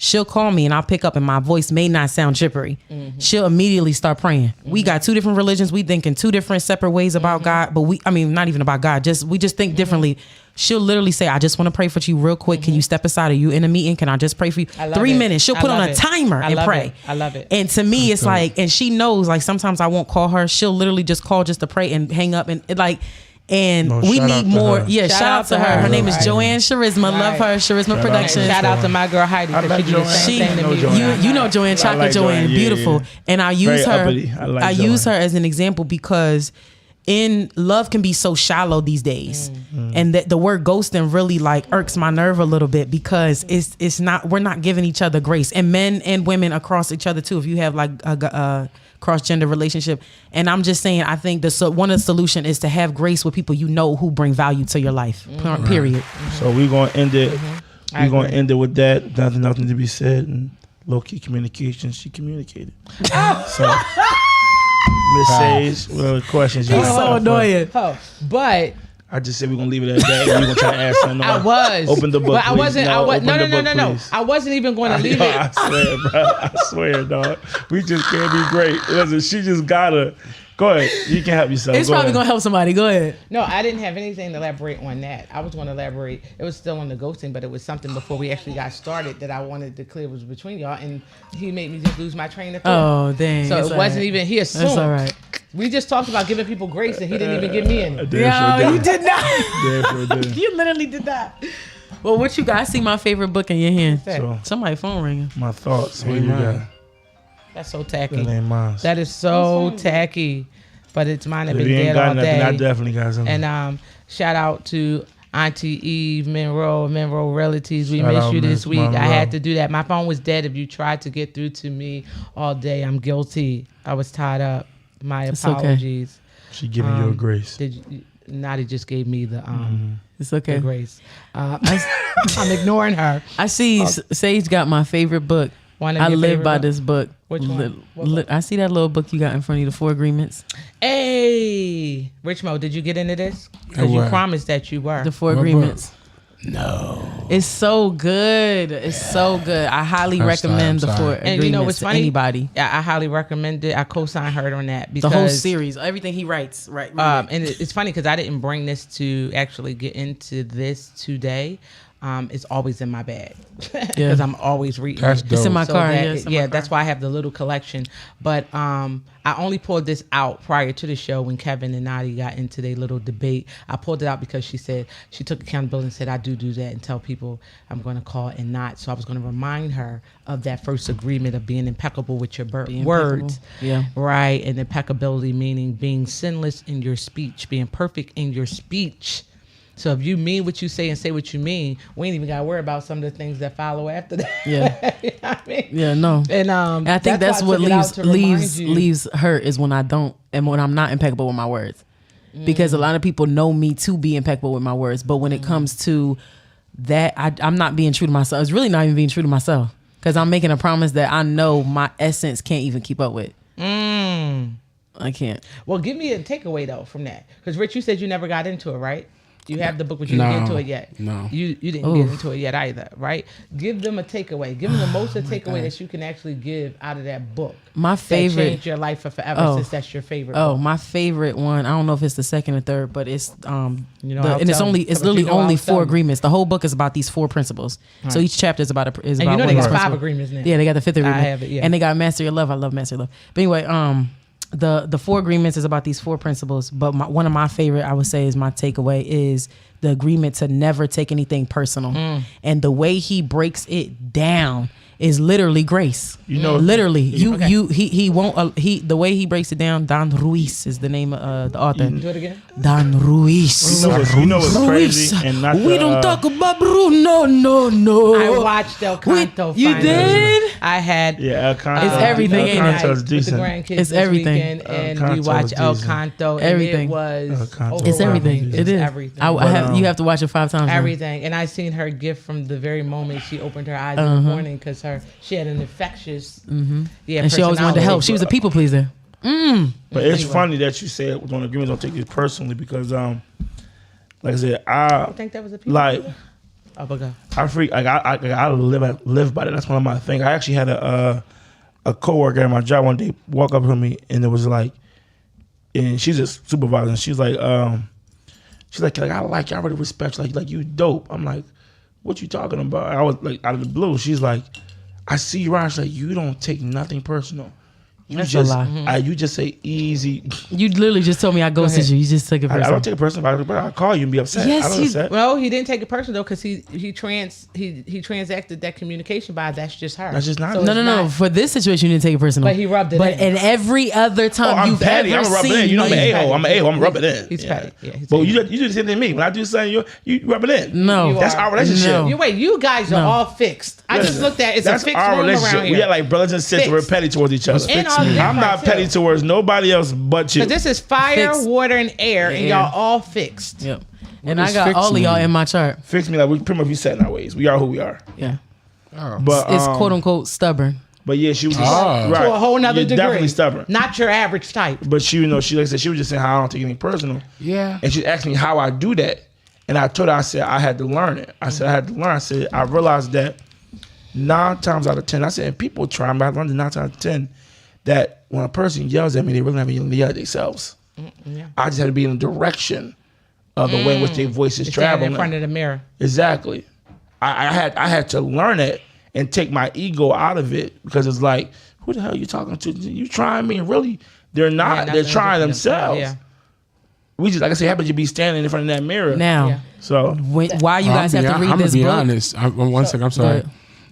She'll call me and I'll pick up, and my voice may not sound chippery. She'll immediately start praying. We got two different religions. We think in two different separate ways about God, but not even about God. We just think differently. She'll literally say, "I just want to pray for you real quick. Can you step aside? Are you in a meeting? Can I just pray for you?" I love 3 it. minutes. She'll I put on love a it. timer I and love pray. it. I love it. And to me, it's like, and she knows, like sometimes I won't call her. She'll literally just call just to pray and hang up, and we shout need out to more. her. Yeah, shout out to her. Her name is Joanne Charisma. Love her. Charisma Productions. Shout out to my girl Heidi, I because met she did the Joanne. same thing to I know me. Joanne. You know Joanne, Chocolate like Joanne, Joanne, yeah, beautiful. yeah. And I use Very her. uppity. I like use her Joanne. as an example because in love can be so shallow these days, and that the word ghosting really like irks my nerve a little bit, because it's not, we're not giving each other grace, and men and women across each other too. If you have like a cross-gender relationship, and I'm just saying, I think one of the solution is to have grace with people who bring value to your life. Period. So we're gonna end it. We're gonna end it with that. Nothing to be said, and low-key communication. She communicated. So Miss Sage, what other questions you He's got? so annoying. But I just said we're gonna leave it at that. We're gonna try to ask something. I was. Open the book, But I please. wasn't. Open the book, No. please. I wasn't even going to leave Yo, it. I swear, bro. I swear, dog. We just can't be great. Listen, she just gotta. Go ahead. You can help yourself. It's Go probably ahead. gonna help somebody. Go ahead. No, I didn't have anything to elaborate on that. I was going to elaborate. It was still on the ghosting, but it was something before we actually got started that I wanted to clear was between y'all, and he made me just lose my train of thought. Oh, dang. So It's it all wasn't right. even, he assumed. That's all right. We just talked about giving people grace, and he didn't even give me any. Yo, you did not. Damn sure did. You literally did that. Well, what you got? I see my favorite book in your hand. So, Somebody phone ringing. my thoughts. What you got? That's so tacky. That ain't mine. That is so tacky. But it's mine. Have If been you ain't dead got all nothing, day. I definitely got something. And shout out to Auntie Eve Monroe Relatives. We Shout miss out, you this Miss week. Monroe. I had to do that. My phone was dead. If you tried to get through to me all day, I'm guilty. I was tied up. My It's okay. apologies. She giving you a grace. Nadi just gave me the It's the okay. grace. I'm ignoring her. I see Sage got my favorite book. One of I your live favorite by books? this book. Which one? What book? I see that little book you got in front of you, the 4 Agreements. Hey, Rich Mo, did you get into this? Because you what? promised that you were. The 4 What Agreements. No. It's so good. It's so good. I highly I'm recommend sorry, the I'm 4 sorry. Agreements And you know what's to funny? anybody. I highly recommend it. I co-sign her on that The because whole series, everything he writes, right? and it's funny because I didn't bring this to actually get into this today. It's always in my bag because Yeah. I'm always reading. That's it. dope. It's in my car. that- Yeah, it's in my car. that's why I have the little collection. But I only pulled this out prior to the show when Kevin and Nadi got into their little debate. I pulled it out because she said she took accountability and said, I do that and tell people I'm going to call and not. So I was going to remind her of that first agreement of being impeccable with your Being words. impeccable. Yeah. Right. And impeccability meaning being sinless in your speech, being perfect in your speech. So if you mean what you say and say what you mean, we ain't even got to worry about some of the things that follow after that. Yeah. You know what I mean? Yeah, no. And I think that's why I what took it out to remind you. leaves hurt is when I don't and when I'm not impeccable with my words. Because a lot of people know me to be impeccable with my words, but when it comes to that, I'm not being true to myself. It's really not even being true to myself because I'm making a promise that I know my essence can't even keep up with. I can't. Well, give me a takeaway though from that, because Rich, you said you never got into it, right? You have the book, but you didn't get into it yet. No. You didn't get into it yet either, right? Give them a takeaway. Give them the most takeaway that you can actually give out of that book. My favorite. That changed your life for forever since that's your favorite book. My favorite one. I don't know if it's the second or third, but it's I'll and it's tell only you. it's But you literally know only I'll 4 tell you. agreements. The whole book is about these 4 principles. So each chapter is about And you about know one they of got those 5 principles. agreements now. Yeah, they got the 5th agreement. have it, yeah. And they got Master Your Love. I love Master Your Love. But anyway, the 4 agreements is about these 4 principles. But one of my favorite, I would say, is my takeaway is the agreement to never take anything personal. And the way he breaks it down is literally grace. You know, literally, he won't. The way he breaks it down. Don Ruiz is the name of the author. Do it again. Don Ruiz. You know what's crazy? Ruiz. And not We don't talk about Bruno. No. I watched El Canto. You finally. did? I had Yeah, El Canto. It's everything, El ain't it? Canto's with the decent. grandkids It's this everything. weekend, and we Canto's watched El decent. Canto, and Everything. it was El Canto. It's everything. overwhelming. It is. Everything. I have. You have to watch it 5 times. now. Everything. And I seen her gift from the very moment she opened her eyes in the morning, because she had an infectious And she always wanted to help. She was a people pleaser. But it's funny that you said don't agreements don't take it personally because like I said, I think that was a people like pleaser? Oh, but go. I live by that. That's one of my things. I actually had a coworker at my job one day walk up to me, and it was like, and she's a supervisor, and she's like I like you, I really respect you, like you dope. I'm like, what you talking about? I was like out of the blue. She's like, I see you around. She's like, you don't take nothing personal. You That's just, a lie. you just say easy. You literally just told me I ghosted ahead. you. You just took it I personal. don't take it personal, but I'll call you and be upset. Yes, I don't upset. Well, he didn't take it personal though, because he transacted that communication by that's just her. That's just not- So No, it's No. not- For this situation, you didn't take it personal. But he rubbed it But in. in every other time I'm you've petty. ever I'm rubbing seen it in. You know I'm an me, a-hole. I'm an a-hole. I'm rubbing it in. He's petty. Yeah, he's But petty. you do the same thing to me. When I do something, you rub it in. No. You That's are. our relationship. No. You guys are all fixed. I just looked at it's That's a fixed our room relationship. around here. We are like brothers and sisters. Fixed. We're petty towards each other. And all I'm different, not too. petty towards nobody else but you. Because this is fire, Fixed. water, and air, and Air. y'all all fixed. Yep. And does I got fix all of y'all mean? in my chart. Fix me like we pretty much be set in our ways. We are who we are. Yeah. But It's quote unquote stubborn. But yeah, she was just Ah. right. To a whole nother You're degree. definitely stubborn. Not your average type. But she, she like I said, she was just saying how I don't take anything personal. Yeah. And she asked me how I do that. And I told her, I said, I had to learn it. I said, I had to learn. I said, I realized that 9 times out of 10, I said, and people try, but I learned 9 times out of 10 that when a person yells at me, they really have to yell at themselves. Yeah. I just had to be in the direction of the way in which their voice is Stand traveling. in front of the mirror. Exactly. I had to learn it and take my ego out of it, because it's like, who the hell are you talking to? You trying me? And really, They're not. Yeah, They're trying themselves. Yeah. We just, like I said, happen to be standing in front of that mirror. Now, so why you guys have to read this book? I'm gonna be honest. One second. I'm sorry.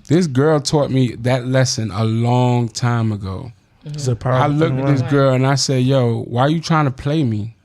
This girl taught me that lesson a long time ago. I looked at this girl and I said, "Yo, why are you trying to play me?"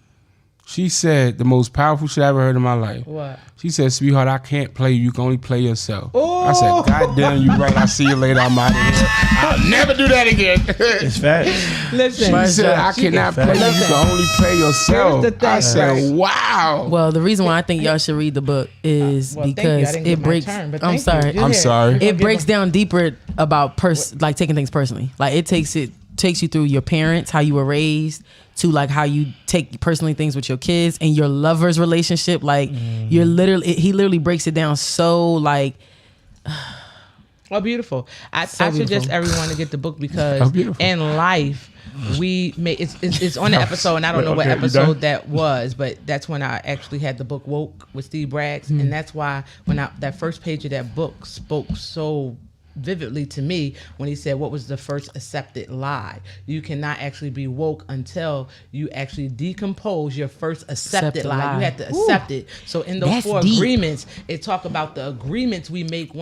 She said the most powerful shit I ever heard in my life. What? She said, "Sweetheart, I can't play you. You can only play yourself." I said, "God damn, you right. I'll see you later. I'm out of here. I'll never do that again." It's facts. Listen, She said, "I cannot play you. You can only play yourself." Here's the thing, I said, "Wow." Well, the reason why I think y'all should read the book is because it breaks. I'm sorry. It breaks down deeper about like taking things personally. Like it takes you through your parents, how you were raised, to like how you take personally things with your kids and your lover's relationship. Like he literally breaks it down so like. Oh, beautiful! I suggest everyone to get the book because in life we made it's on the episode, and I don't know what episode that was, but that's when I actually had the book Woke with Steve Braggs, and that's why when that first page of that book spoke so vividly to me when he said, what was the first accepted lie? You cannot actually be woke until you actually decompose your first accepted lie. You have to accept it. So in those four agreements, it talk about the agreements we make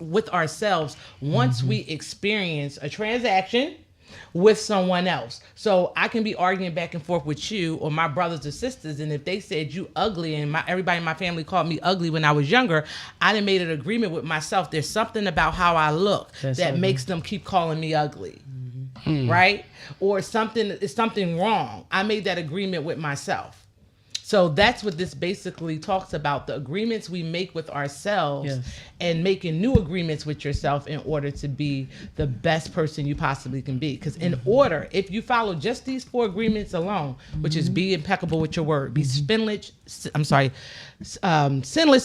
with ourselves once we experience a transaction with someone else. So I can be arguing back and forth with you or my brothers or sisters, and if they said you ugly and everybody in my family called me ugly when I was younger, I done made an agreement with myself. There's something about how I look that makes them keep calling me ugly. Right? Or something wrong. I made that agreement with myself. So that's what this basically talks about, the agreements we make with ourselves and making new agreements with yourself in order to be the best person you possibly can be. Because if you follow just these four agreements alone, which is be impeccable with your word, be sinless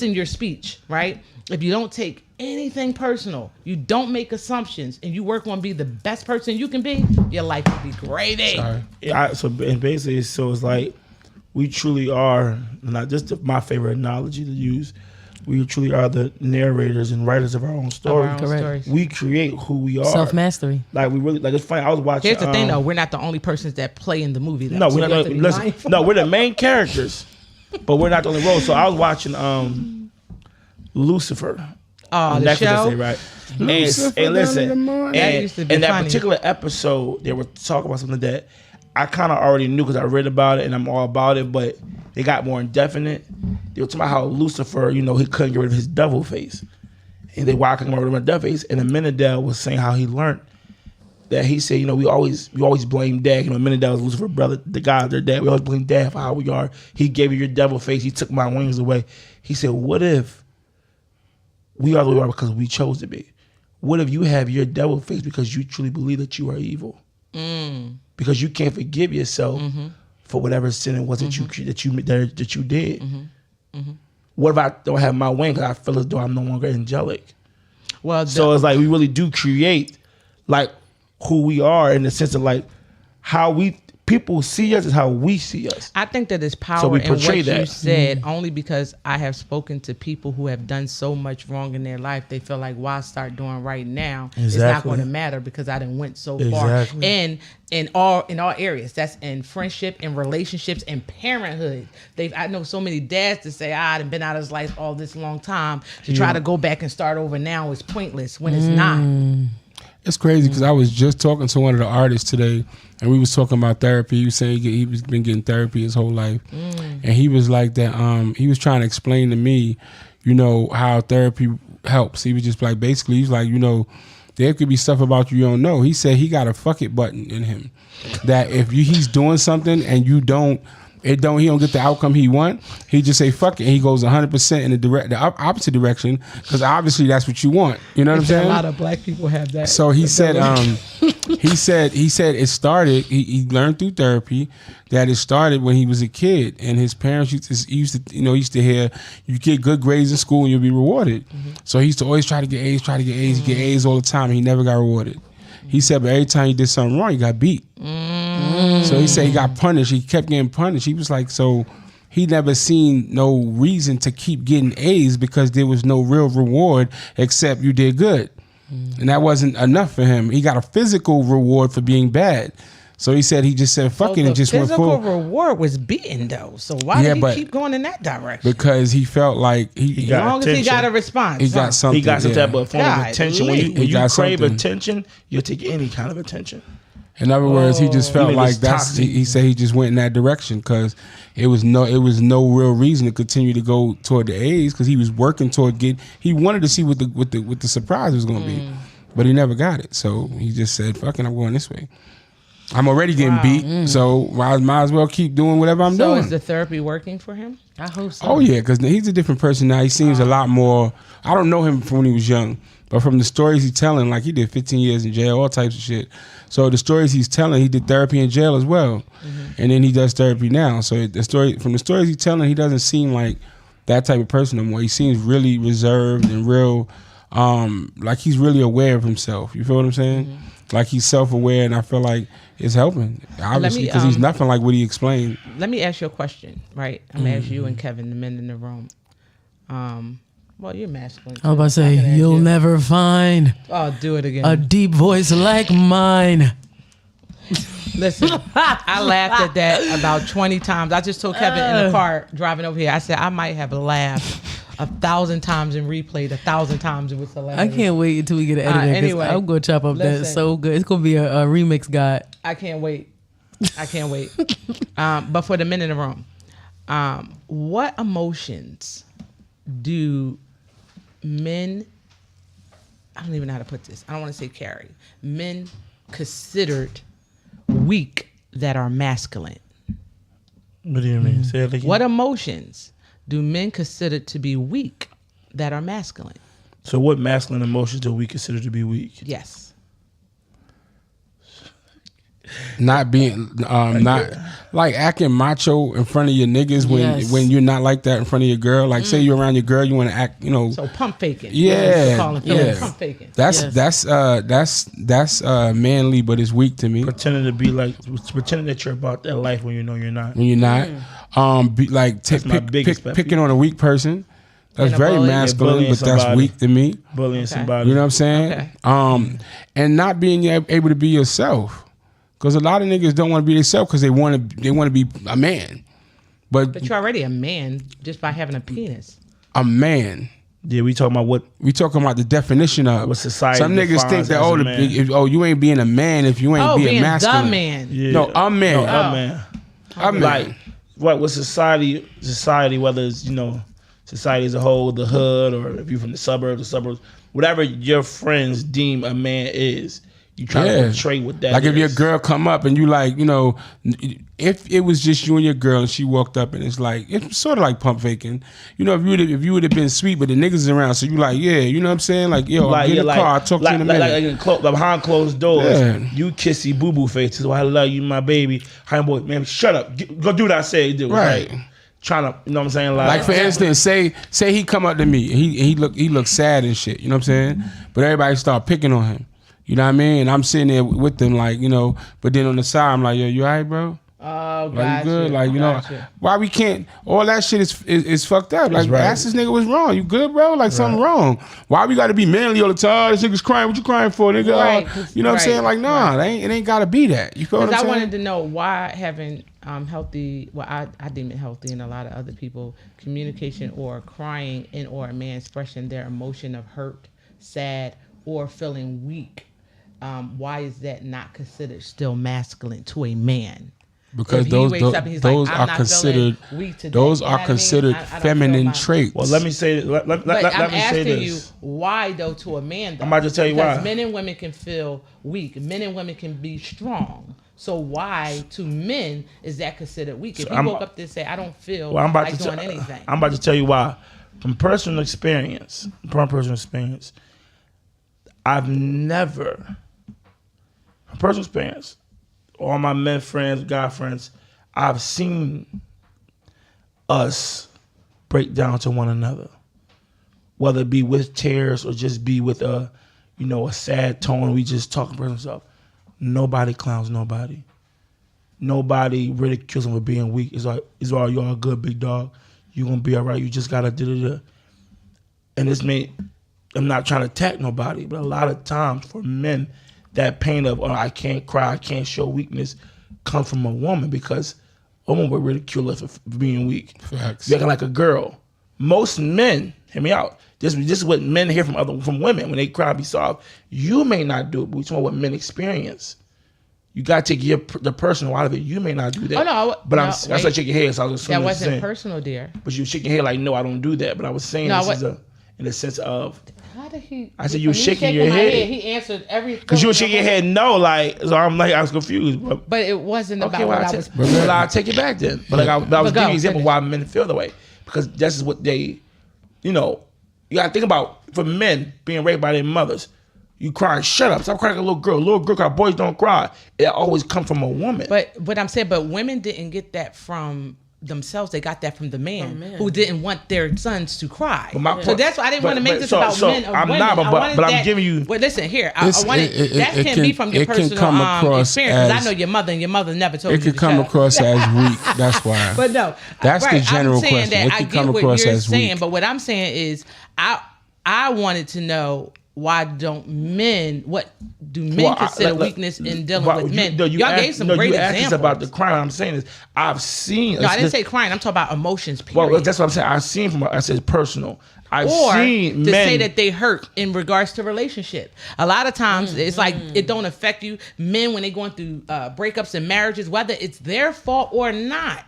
in your speech, right? If you don't take anything personal, you don't make assumptions, and you work on being the best person you can be, your life will be gravy. It's like, we truly are, not just my favorite analogy to use, we truly are the narrators and writers of our own story. Correct. We create who we are. Self-mastery. Like we really, like it's funny, I was watching. Here's the thing though, we're not the only persons that play in the movie. No, we're not. Listen, no, we're the main characters, but we're not the only role. So I was watching Lucifer. Oh, the show? Right? Lucifer, and listen, in that funny. particular episode, they were talking about something that I kind of already knew because I read about it and I'm all about it, but they got more indefinite. They were talking about how Lucifer, he couldn't get rid of his devil face. And they why couldn't get rid of my devil face. And Amenadel was saying how he learned that he said, we always blame Dad. Amenadel was Lucifer's brother, the guy, their dad. We always blame Dad for how we are. He gave you your devil face. He took my wings away. He said, what if we are the way we are because we chose to be? What if you have your devil face because you truly believe that you are evil? Because you can't forgive yourself for whatever sin it was that you did. What if I don't have my wing because I feel as though I'm no longer angelic? Well, so it's like we really do create like who we are in the sense of like how people see us is how we see us. I think that there's power So we in what portray you that. said only because I have spoken to people who have done so much wrong in their life. They feel like, why start doing right now? It's not going to matter because I done went so far. And in all areas, that's in friendship, in relationships, in parenthood. I know so many dads that say, I done been out of his life all this long time to try to go back and start over now is pointless when it's not. It's crazy because I was just talking to one of the artists today, and we was talking about therapy. He was saying he was been getting therapy his whole life, and he was like that. He was trying to explain to me, how therapy helps. He was just like basically, he's like, there could be stuff about you don't know. He said he got a fuck it button in him, that if he's doing something and he don't get the outcome he want, he just say fuck it and he goes 100% in the opposite direction because obviously that's what you want. You know what I'm saying? A lot of black people have that. So he said he said it started. He learned through therapy that it started when he was a kid, and his parents used to hear you get good grades in school and you'll be rewarded. So he used to always try to get A's, get A's all the time. And he never got rewarded. He said, but every time he did something wrong, he got beat. So he said he got punished. He kept getting punished. He was like, so he never seen no reason to keep getting A's because there was no real reward except you did good. And that wasn't enough for him. He got a physical reward for being bad. So he just said fuck it and just went physical full. reward was beaten though. So why did he keep going in that direction? Because he felt like as long as he got a response, he got something. He got some type of form of attention. When you crave something. attention, you'll take any kind of attention. In other words, he just felt Even like it's that's. toxic. He said he just went in that direction because it was no real reason to continue to go toward the A's because he was working toward he wanted to see what the surprise was going to be, but he never got it. So he just said, "Fuck it, I'm going this way. I'm already getting beat, so I might as well keep doing whatever I'm doing." So is the therapy working for him? I hope so. Oh yeah, because he's a different person now. He seems a lot more. I don't know him from when he was young, but from the stories he's telling, like he did 15 years in jail, all types of shit. So the stories he's telling, he did therapy in jail as well, and then he does therapy now. So from the stories he's telling, he doesn't seem like that type of person no more. He seems really reserved and real, like he's really aware of himself. You feel what I'm saying? Like he's self-aware, and I feel like it's helping, obviously, because he's nothing like what he explained. Let me ask you a question, right? I'm gonna ask you and Kevin, the men in the room. Well, you're masculine. I was about to say, you'll never find do it again. a deep voice like mine. Listen, I laughed at that about 20 times. I just told Kevin in the car driving over here, I said, I might have laughed 1,000 times and replayed 1,000 times. It was hilarious. I can't wait until we get an editor. Anyway, I'm going to chop up that so good. It's going to be a remix guide. I can't wait. But for the men in the room, what emotions do men, I don't even know how to put this. I don't want to say carry. Men considered weak that are masculine. What do you mean? Say it again. What emotions do men consider to be weak that are masculine? So what masculine emotions do we consider to be weak? Yes. Not being, not like acting macho in front of your niggas when you're not like that in front of your girl. Like say you're around your girl, you want to act, So pump faking. Yeah, Pump faking. That's manly, but it's weak to me. Pretending that you're about that life when you know you're not. When you're not, picking on a weak person. That's very masculine, but that's weak to me. Bullying somebody. You know what I'm saying? Okay. And not being able to be yourself. Because a lot of niggas don't want to be themselves because they want to be a man. But you're already a man just by having a penis. A man. Yeah, we talking about the definition of what society. Some niggas think that you ain't being a man if you ain't being masculine. The man. Yeah. No, a man. No, a man. A man. Like what society, whether it's society as a whole, the hood, or if you're from the suburbs, whatever your friends deem a man is. You try to portray what that like is. if your girl come up and you like, if it was just you and your girl and she walked up and it's like, it's sort of like pump faking. If you would have been sweet, but the niggas is around, so you like, yeah, you know what I'm saying? Like, yo, I'll get in the car, I'll talk to you in a minute. Like behind closed doors, you kissy boo-boo faces. Well, I love you, my baby. Hi, boy, man, shut up. Go do what I say do. Right. Like, trying to, you know what I'm saying? Like for instance, say he come up to me, he look sad and shit, you know what I'm saying? But everybody start picking on him. You know what I mean? And I'm sitting there with them like, but then on the side, I'm like, yo, you all right, bro? Oh, like, you good? Like, why we can't, all that shit is fucked up. Like, ask this nigga what's wrong. You good, bro? Like, something wrong. Why we got to be manly all the time? This nigga's crying. What you crying for, nigga? Right, you know what I'm saying? Like, nah, it ain't got to be that. You feel what I'm saying? I wanted to know why having healthy, I deem it healthy, and a lot of other people, communication or crying in or a man expressing their emotion of hurt, sad, or feeling weak. Why is that not considered still masculine to a man? Because those are considered feminine traits. Well, let me say let me say this. You why though to a man though? I'm about to tell you why. Men and women can feel weak. Men and women can be strong. So why to men is that considered weak? If you woke up to say I don't feel like doing anything. I'm about to tell you why. From personal experience, I've never, from personal experience, all my men friends, guy friends, I've seen us break down to one another, whether it be with tears or just be with a sad tone. We just talking about stuff. Nobody clowns nobody. Nobody ridicules them for being weak. It's like, you all good, big dog. You gonna be all right. You just gotta da-da-da. And this I'm not trying to attack nobody, but a lot of times for men, that pain of, I can't cry, I can't show weakness, come from a woman, because a woman would ridicule us for being weak. Facts. You're acting like a girl. Most men, hear me out. This is what men hear from women when they cry and be soft. You may not do it, but we talking about what men experience. You got to take the personal out of it. You may not do that. Oh no, but that's why I shake your head. So I was that wasn't personal, dear. But you shaking your head like, no, I don't do that. But I was saying in the sense of. How did he? I said you were shaking your head. He answered every. Because you were shaking your head no, like, so I'm like, I was confused. But it wasn't about what I was. Well, I'll take it back then. But I was giving you an example why men feel the way, because that's what they, you gotta think about. For men being raped by their mothers, you crying, shut up, stop crying like a little girl. Little girl cry, boys don't cry. It always come from a woman. But I'm saying, but women didn't get that from themselves. They got that from the man who didn't want their sons to cry. So that's why I didn't want to make this about men or women. But I'm giving you. Well, listen here. I wanted that can't be from your personal experience, because I know your mother, and your mother never told you. It could come across as weak. That's why. But no, that's the general I'm saying question. That it could come across as weak. But what I'm saying is, I wanted to know, why don't men? What do men consider weakness in dealing with men? Y'all gave some great examples about the crying. I'm saying is I've seen. No, I didn't say crying. I'm talking about emotions. Period. Well, that's what I'm saying. I've seen I said personal. I've seen to men say that they hurt in regards to relationship. A lot of times it's like it don't affect you. Men when they going through breakups and marriages, whether it's their fault or not,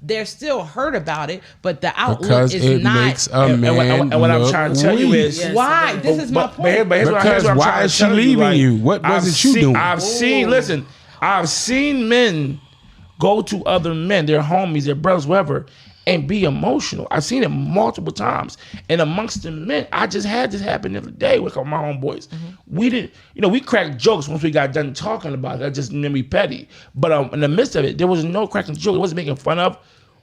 they're still hurt about it, but the outlook is not. Makes a man and what I'm trying to tell you is why. This is my point. Because why is she leaving you? What wasn't you doing? I've seen men go to other men, their homies, their brothers, whatever, and be emotional. I've seen it multiple times. And amongst the men, I just had this happen the other day with my homeboys. We didn't, we cracked jokes once we got done talking about it. That just made me petty. But in the midst of it, there was no cracking jokes. It wasn't making fun of.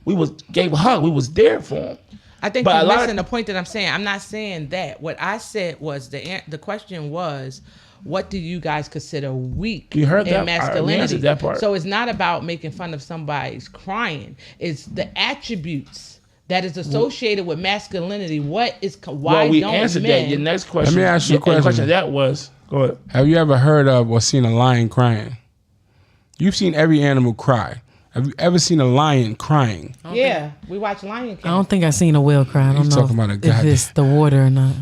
We gave a hug. We was there for him. I think you're missing the point that I'm saying. I'm not saying that. What I said was the question was, what do you guys consider weak in masculinity? We answered that part. So it's not about making fun of somebody's crying. It's the attributes that is associated with masculinity. Why we answered that. Your next question. Let me ask you a question. The question that was, go ahead. Have you ever heard of or seen a lion crying? You've seen every animal cry. Have you ever seen a lion crying? Yeah, we watch Lion King. I don't think I've seen a whale cry. I don't know if it's the water or not.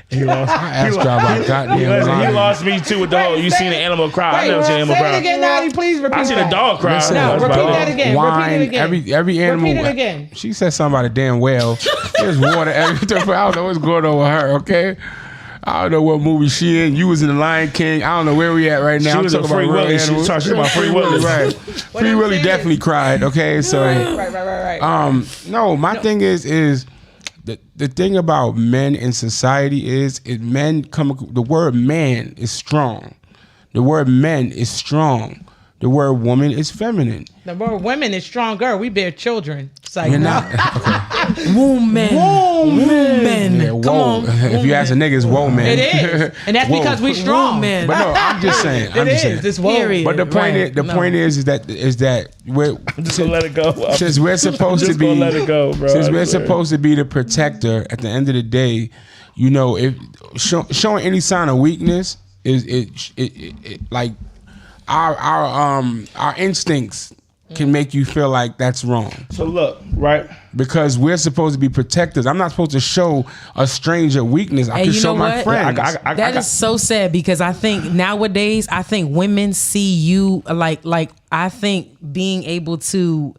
He lost. I asked y'all about goddamn lion. He lost me too with the whole. You seen an animal cry? I never seen an animal cry. Say it again, Nadia. Please repeat. I seen a dog cry. No, repeat that again. Wine, repeat it again. Every animal. Repeat it again. She said something about a damn whale. There's water everywhere. I don't know what's going on with her. Okay. I don't know what movie she in. You was in The Lion King. I don't know where we at right now. She was in Free Willy. She was talking about Free Willy. Right. Free Willy definitely cried. Okay, so right. No, my thing is the thing about men in society is the word man is strong. The word men is strong. The word woman is feminine. The word women is stronger. We bear children. It's like, you're not. Okay. Woman. Yeah, come on. If you ask a nigga, it's whoa man. It is, and that's because we strong. Man. But no, I'm just saying. This period. But the point is that we're I'm just gonna let it go. Since we're supposed to be, let it go, bro. Since we're supposed to be the protector. At the end of the day, if showing any sign of weakness is like our instincts can make you feel like that's wrong. So look, right? Because we're supposed to be protectors. I'm not supposed to show a stranger weakness. I can show my friends. That is so sad, because I think nowadays, women see you like I think being able to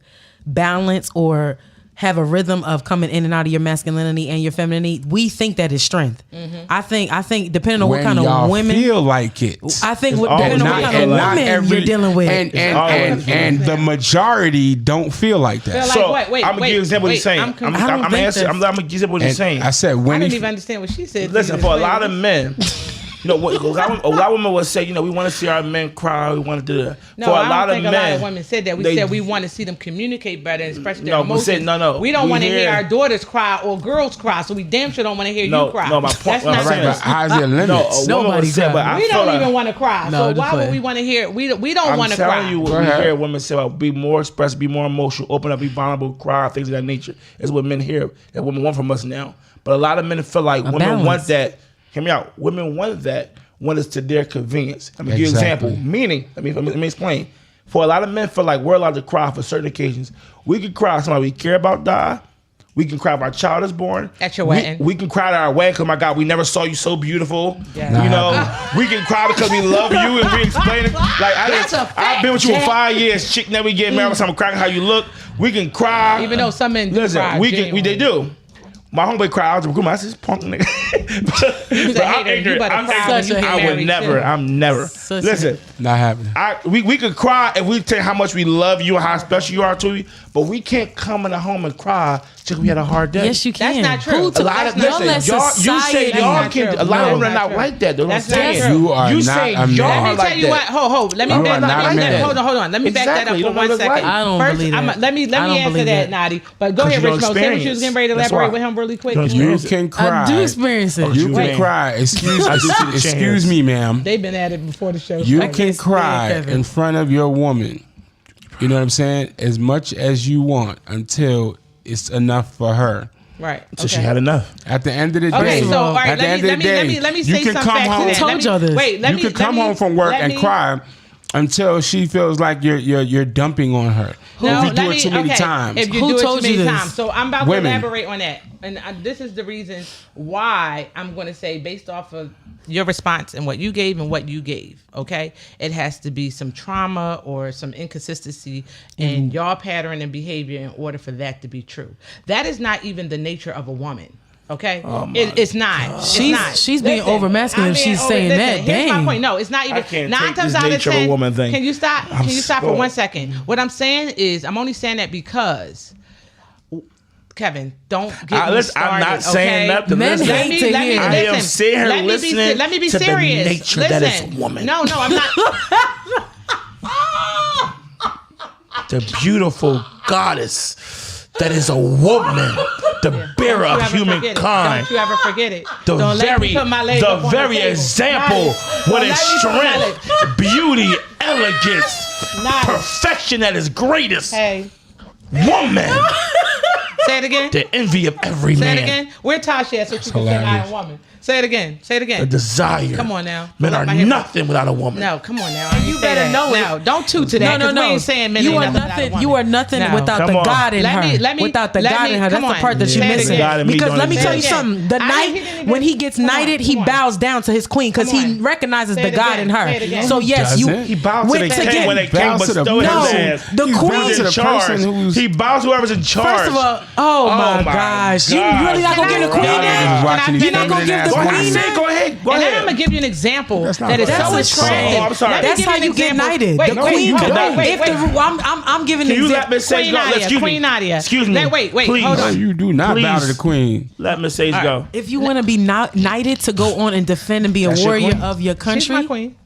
balance or have a rhythm of coming in and out of your masculinity and your femininity, we think that is strength. Mm-hmm. I think depending on what kind of women feel like it. I think depending on what kind of women you're dealing with, and the majority don't feel like that. So I'm gonna give you an example of what he's saying. I'm gonna give you an example of what he's saying. I said I didn't even understand what she said. Listen, for a lot of men. A lot of women will say, we want to see our men cry. We want to do that. No, I don't think a lot of women said that. We said we want to see them communicate better and express their emotions. No. We don't want to hear our daughters cry or girls cry, so we damn sure don't want to hear you cry. No, my point. That's not right. How's your limits? Nobody said, but we don't even want to cry. No, so why would we want to hear? We don't want to cry. I'm telling you, what we hear women say about be more expressive, be more emotional, open up, be vulnerable, cry, things of that nature. Is what men hear. That women want from us now. But a lot of men feel like women want that. Hear me out. Women want that when it's to their convenience. Let me give you an example. Meaning, let me explain. For a lot of men, feel like we're allowed to cry for certain occasions. We can cry if somebody we care about die. We can cry if our child is born. At your wedding. We can cry at our wedding because, my God, we never saw you so beautiful. Yeah. You know, we can cry because we love you and we explain it. Like, I've been with you for 5 years. Chick never get married. I'm crying how you look. We can cry. Even though some men do cry. They do. My homeboy cried. I was like, that's this punk nigga. but I'm ignorant. I'm never. Listen, not happening. We could cry if we tell you how much we love you and how special you are to you, but we can't come in the home and cry because we had a hard day. Yes, you can. That's not true. A lot of you say y'all can. A lot of women are not like that. That's not true. You are not a man. Let me tell you what. Hold. Let me back that. Hold on. Let me back that up for 1 second. I don't believe that. Let me answer that, Nadi. But go ahead, Rich Mo. Say what you was getting ready to elaborate with him really quick. You can cry. I do experience it. You can cry. Excuse me, ma'am. They've been at it before the show. You can cry in front of your woman. You know what I'm saying? As much as you want until it's enough for her. Right. So she had enough. At the end of the day. Okay, so all right, let me say you can some come facts home. to that. Told y'all this. Wait, You can come home from work and cry until she feels like you're dumping on her. If you do it too many times. If you Who do it told too you many this? times. So I'm about Women. to elaborate on that. And this is the reason why I'm going to say, based off of your response and what you gave, okay? It has to be some trauma or some inconsistency in your pattern and behavior in order for that to be true. That is not even the nature of a woman. Okay, it's not. She's being over masculine if she's saying that. Here's Dang. my point. No, it's not even. I can't 9 take times this out of nature of a 10. woman thing. Can you stop? Can you stop for spoiled. 1 second? What I'm saying is, I'm only saying that because, Kevin, don't get me started. I'm not saying nothing. Men Listen, hate to hear. I am sitting here listening let me be to serious. the nature that is a woman. No, I'm not. The beautiful goddess that is a woman, the bearer of humankind. Don't you ever forget it. The very example with its strength, beauty, elegance, perfection at its greatest. Hey. Woman. Say it again. The envy of every man. Say it again. Where Tasha at so she can say I am woman? Say it again. Say it again. The desire. Come on now. Men are nothing without a woman. No, come on now. You better know it. No, don't toot to that. No. We ain't saying men You ain't are nothing without a woman. nothing. You are nothing No. without Come the on. God in her. Without the God in her. That's the part that you're Say it missing. again. Me Because don't let me even- tell you Say it again. something. The He night didn't even- when he gets Come on, knighted, he come on. bows down to his queen because Come he on. recognizes Say the it God again. in her. Say it again. So yes, you. He bows to the king when they came bows to the bestow his person. ass. The He bows queen. to the person who's. He bows to whoever's in charge. First of all, oh my gosh, you really not gonna give the queen Y'all niggas that? is watching these You're not gonna give the feminine queen ass that? Go ahead. Go And then ahead. I'm gonna give you an example That's not that is right. so That's attractive. I'm sorry. Let me That's give how you an you get example. knighted. Wait, The queen hold could. on, wait. I'm giving Can an you let example. Miss Sage Queen go? Nadia, Excuse me. Queen Nadia. Excuse me. Wait, Please. hold on. You do not bow to the Please. queen. Let Miss Sage go. If you want to be knighted to go on and defend and be a That's your warrior queen? of your She's my country, queen.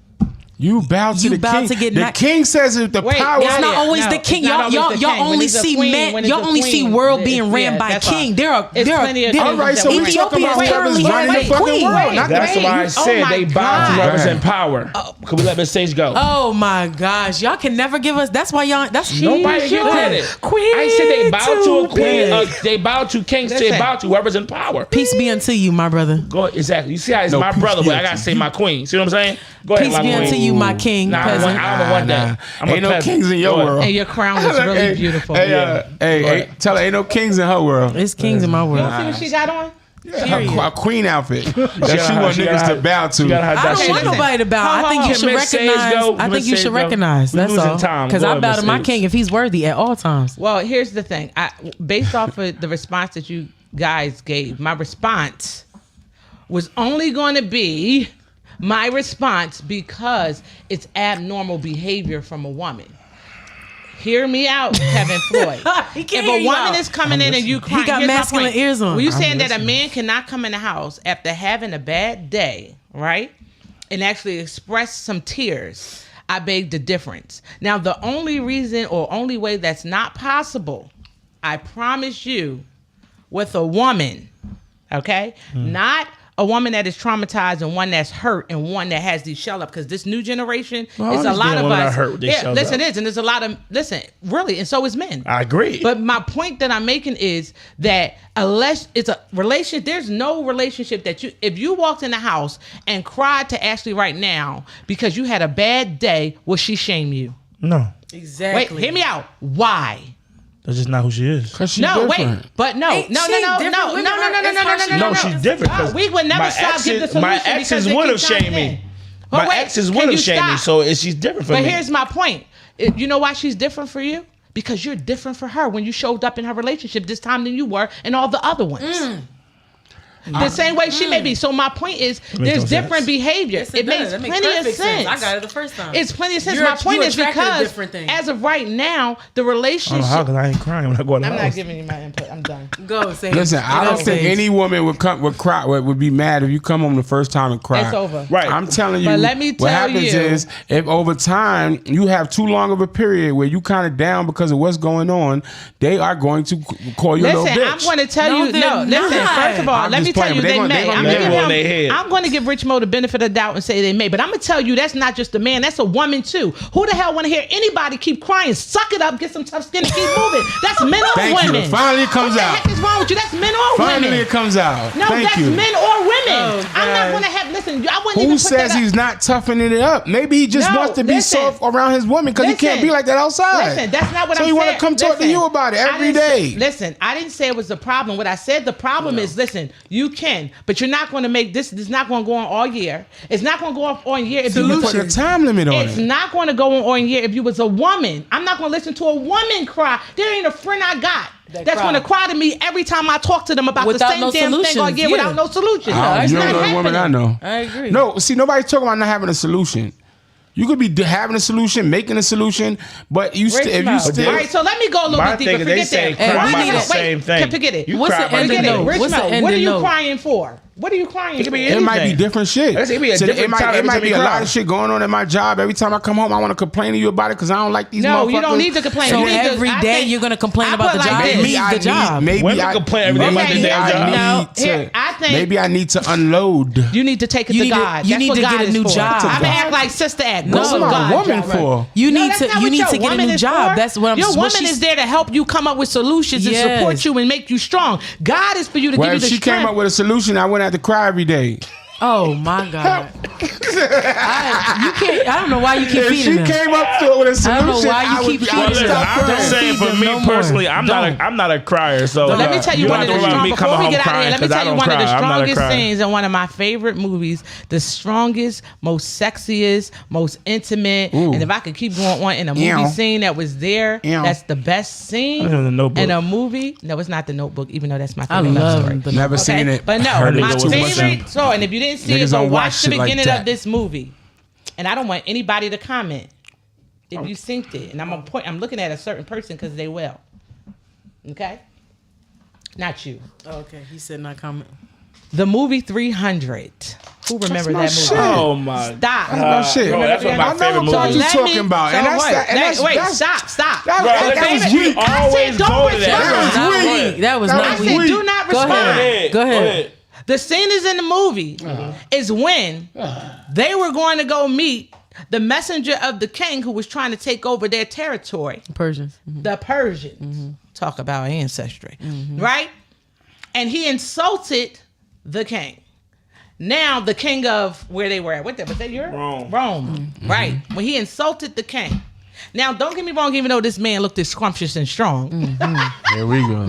You bow to You the bow king. to get The knight- king says if the Wait, power. it's not always No, the king. it's not Y'all always the king. When only it's a see queen, men. when it's Y'all a only see queen, world being ran yeah, by that's king. all. There are It's plenty of All right, so we talking Ethiopia about whoever's currently running has the a fucking queen. world. Not the That's king. why I said my they bow to God. whoever's in power. Can we let Miss Sage go? Oh my gosh, y'all can never give us. That's why y'all. That's Nobody get credit. Queen I said they bow to a queen. big. They bow to kings. They Listen. bow to whoever's in power. Peace be unto you, my brother. Go exactly. You see how it's No, my peace brother, be but I unto gotta say my queen. See what I'm saying? Go ahead, Peace my be queen. unto you, my king. Nah, peasant. I don't want that. I'm Ain't a no peasant. kings in your Go ahead. world. And your crown is really Hey, beautiful. Hey, Yeah. hey, tell her ain't no kings in her world. It's kings in my You world. don't see what she got on? A queen outfit that she want She niggas gotta to bow have- she to. gotta have I that don't shit. want nobody to bow. Hold I think on. you should Can Miss Sage recognize. go? I Can think you Miss should Sage go? recognize. We That's losing all. time. Because Go I ahead, bow Miss to my Sage. king if he's worthy at all times. Well, here's the thing. Based off of the response that you guys gave, my response was only going to be my response because it's abnormal behavior from a woman. Hear me out, Kevin Floyd. He If can't a hear you woman out. is coming in and you crying, got here's my masculine point. ears on. Were you saying that a man cannot come in the house after having a bad day, right, and actually express some tears? I beg the difference. Now, the only reason or only way that's not possible, I promise you, with a woman, okay, not a woman that is traumatized and one that's hurt and one that has these shell up, because this new generation Well, is a lot of women are us. hurt with these shells listen, up. it is, and there's a lot of really, and so is men. I agree. But my point that I'm making is that unless it's a relationship, there's no relationship that if you walked in the house and cried to Ashley right now because you had a bad day, will she shame you? No, Exactly. Wait, hear me out. Why? that's just not who she is. Cause she's No, different. wait, but no, Ain't no, she no, no, different? no, no, Women no, are- no, no, that's no, how no, she no, No, no. she's different. 'cause We would never my stop giving the exes- my solution exes because they would keep have shamed coming me. in. But My wait, exes can would you have shamed me, stop? so she's different for But me. here's my point. You know why she's different for you? Because you're different for her when you showed up in her relationship this time than you were in all the other ones. The same way she may be. So my point is, there's no different sense. behavior. Yes, it makes does. That plenty of perfect sense. I got it the first time. It's plenty of sense. You're- My point you is attracted a because different thing. as of right now, the I don't know relationship. how, because I ain't crying when I go in the I'm house. not giving you my input. I'm done. Go, say. Listen, I don't think any woman would cry would be mad if you come home the first time and cry. It's over. Right. I'm telling you. But let me what tell happens you- is if over time you have too long of a period where you kind of down because of what's going on, they are going to call you a Listen, little bitch. I'm going to tell No, you. they're No, listen. not. First of all, I'm let just me tell playing, you, but they they gonna- may. they gonna I'm make gonna it give on their head. him. I'm going to give Rich Mo the benefit of the doubt and say they may. But I'm going to tell you, that's not just a man. That's a woman too. Who the hell want to hear anybody keep crying? Suck it up, get some tough skin, and keep moving. That's men or Thank women. you. Finally it comes what out. What the heck is wrong with you? That's men or Finally women. it comes out. No, Thank that's you. men or women. Oh, I'm not God. going to have. Listen, I wouldn't Who even put says that up. he's not toughening it up? Maybe he just No, wants to be listen. soft around his woman because he can't Listen. be like that outside. Listen, that's not what so I'm he saying. want to come talk to Listen, you about it I every didn't day. say- listen, I didn't say it was the problem. What I said the problem is, listen, you can, but you're not going to make this. This is not going to go on all year. It's not going to go on all year if You you put a time limit on It's it. not going to go on all year if you was a woman. I'm not going to listen to a woman cry. There ain't a friend I got that's cry. going to cry to me every time I talk to them about Without the same no damn thing all solutions, year yeah. without no solution. it's You not don't know the woman I happening. know. I agree. No, see, nobody's talking about not having a solution. You could be having a solution, making a solution, but you still, if you All still, right, so let me go a little My bit deeper. thing is they Forget say that. cry we about need the a- same thing. Forget it. You What's cry the about end the of Forget no? it. Rich What's the Mo, end what are of you no? crying for? What are you crying for? be it might be anything. different shit. It could be a So different time it every might time be you a cry. lot of shit going on at my job. Every time I come home, I want to complain to you about it because I don't like these No, motherfuckers. you don't need to complain. So You need to- every I day think- you're gonna complain I about put the like job. this. It means the job. Women complain every day about Okay, their damn okay, job. no. to, Here, I think- maybe I need to unload. You need to take it You to need to- God. you That's need what to God get a is new for. job. I'm gonna act like sister act. No, What's What's what my God woman job? for? You No, need that's to not you what need your to get a woman new is job. for. That's what I'm. Your what woman she's- is there to help you come up with solutions and Yes. support you and make you strong. God is for you to Well, give you if the she strength. came up with a solution, I wouldn't have to cry every day. Oh my God! You can't. I don't know why you keep If feeding she them. came up to it with a solution, I don't know why you I would keep be- I feeding would them. stop I'm crying. just saying, for Feed me them no more. personally, I'm not a crier. So Let me tell you don't one have of to the worry about strongest. me Before coming we home get out of crying here, let me 'cause I tell you don't one of the cry. I'm not a strongest crier. scenes in one of my favorite movies, the strongest, most sexiest, most intimate. And if I could keep going on in a movie Ew. scene that was there, Ew. that's the best scene It was The Notebook. in a movie. No, it's not The Notebook, even though that's my I favorite love love story. the. Never seen it. But no, Heard it my was too much favorite. So, and if you didn't see Niggas it, go don't watch watch the shit like beginning that. of this movie. And I don't want anybody to comment if you synced it. And I'm looking at a certain person because they will. Okay, not you. Okay, he said not comment. The movie 300. Who remember my that movie? shit. Oh my. Stop. Oh, shit. Bro, that's one of my I know favorite what movies. you Let talking me- about. so And that's wait, that. And that's, wait, that's, stop. That, Bro, that, that was listen, weak. you always don't go to that. respond. That was Not weak. weak. That was That not was I weak. said, do not Go respond. ahead. Go ahead. The scene is in the movie is when they were going to go meet the messenger of the king who was trying to take over their territory. Persians. The Persians. Talk about ancestry, right? And he insulted the king. Now the king of where they were at, what was that Europe? Rome. Right. When he insulted the king. Now, don't get me wrong, even though this man looked as scrumptious and strong. Here we go.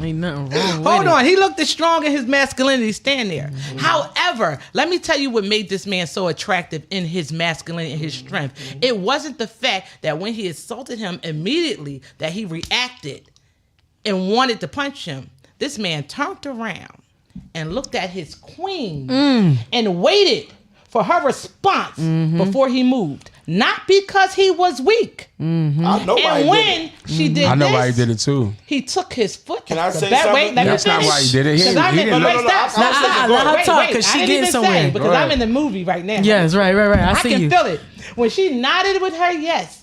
Ain't nothing wrong with Hold it. on, he looked as strong in his masculinity stand there. However, let me tell you what made this man so attractive in his masculinity and his strength. It wasn't the fact that when he assaulted him immediately that he reacted and wanted to punch him. This man turned around and looked at his queen and waited for her response before he moved. Not because he was weak. I know why And he when did it. she did I know this, why he did it too. he took his foot. Can I off the say back. something? Wait, let me That's not finish. why he did it. He 'Cause didn't- I'm he in- didn't- wait, no, no, stop, I- stop. let her Wait, talk, wait, 'cause I she didn't getting even somewhere. say, because Go I'm ahead. in the movie right now. Yes, right. I I see can you. feel it. When she nodded with her yes,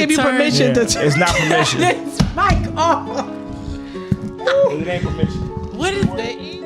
give you turn. permission to It's not permission. this mic off. It ain't permission. What is that?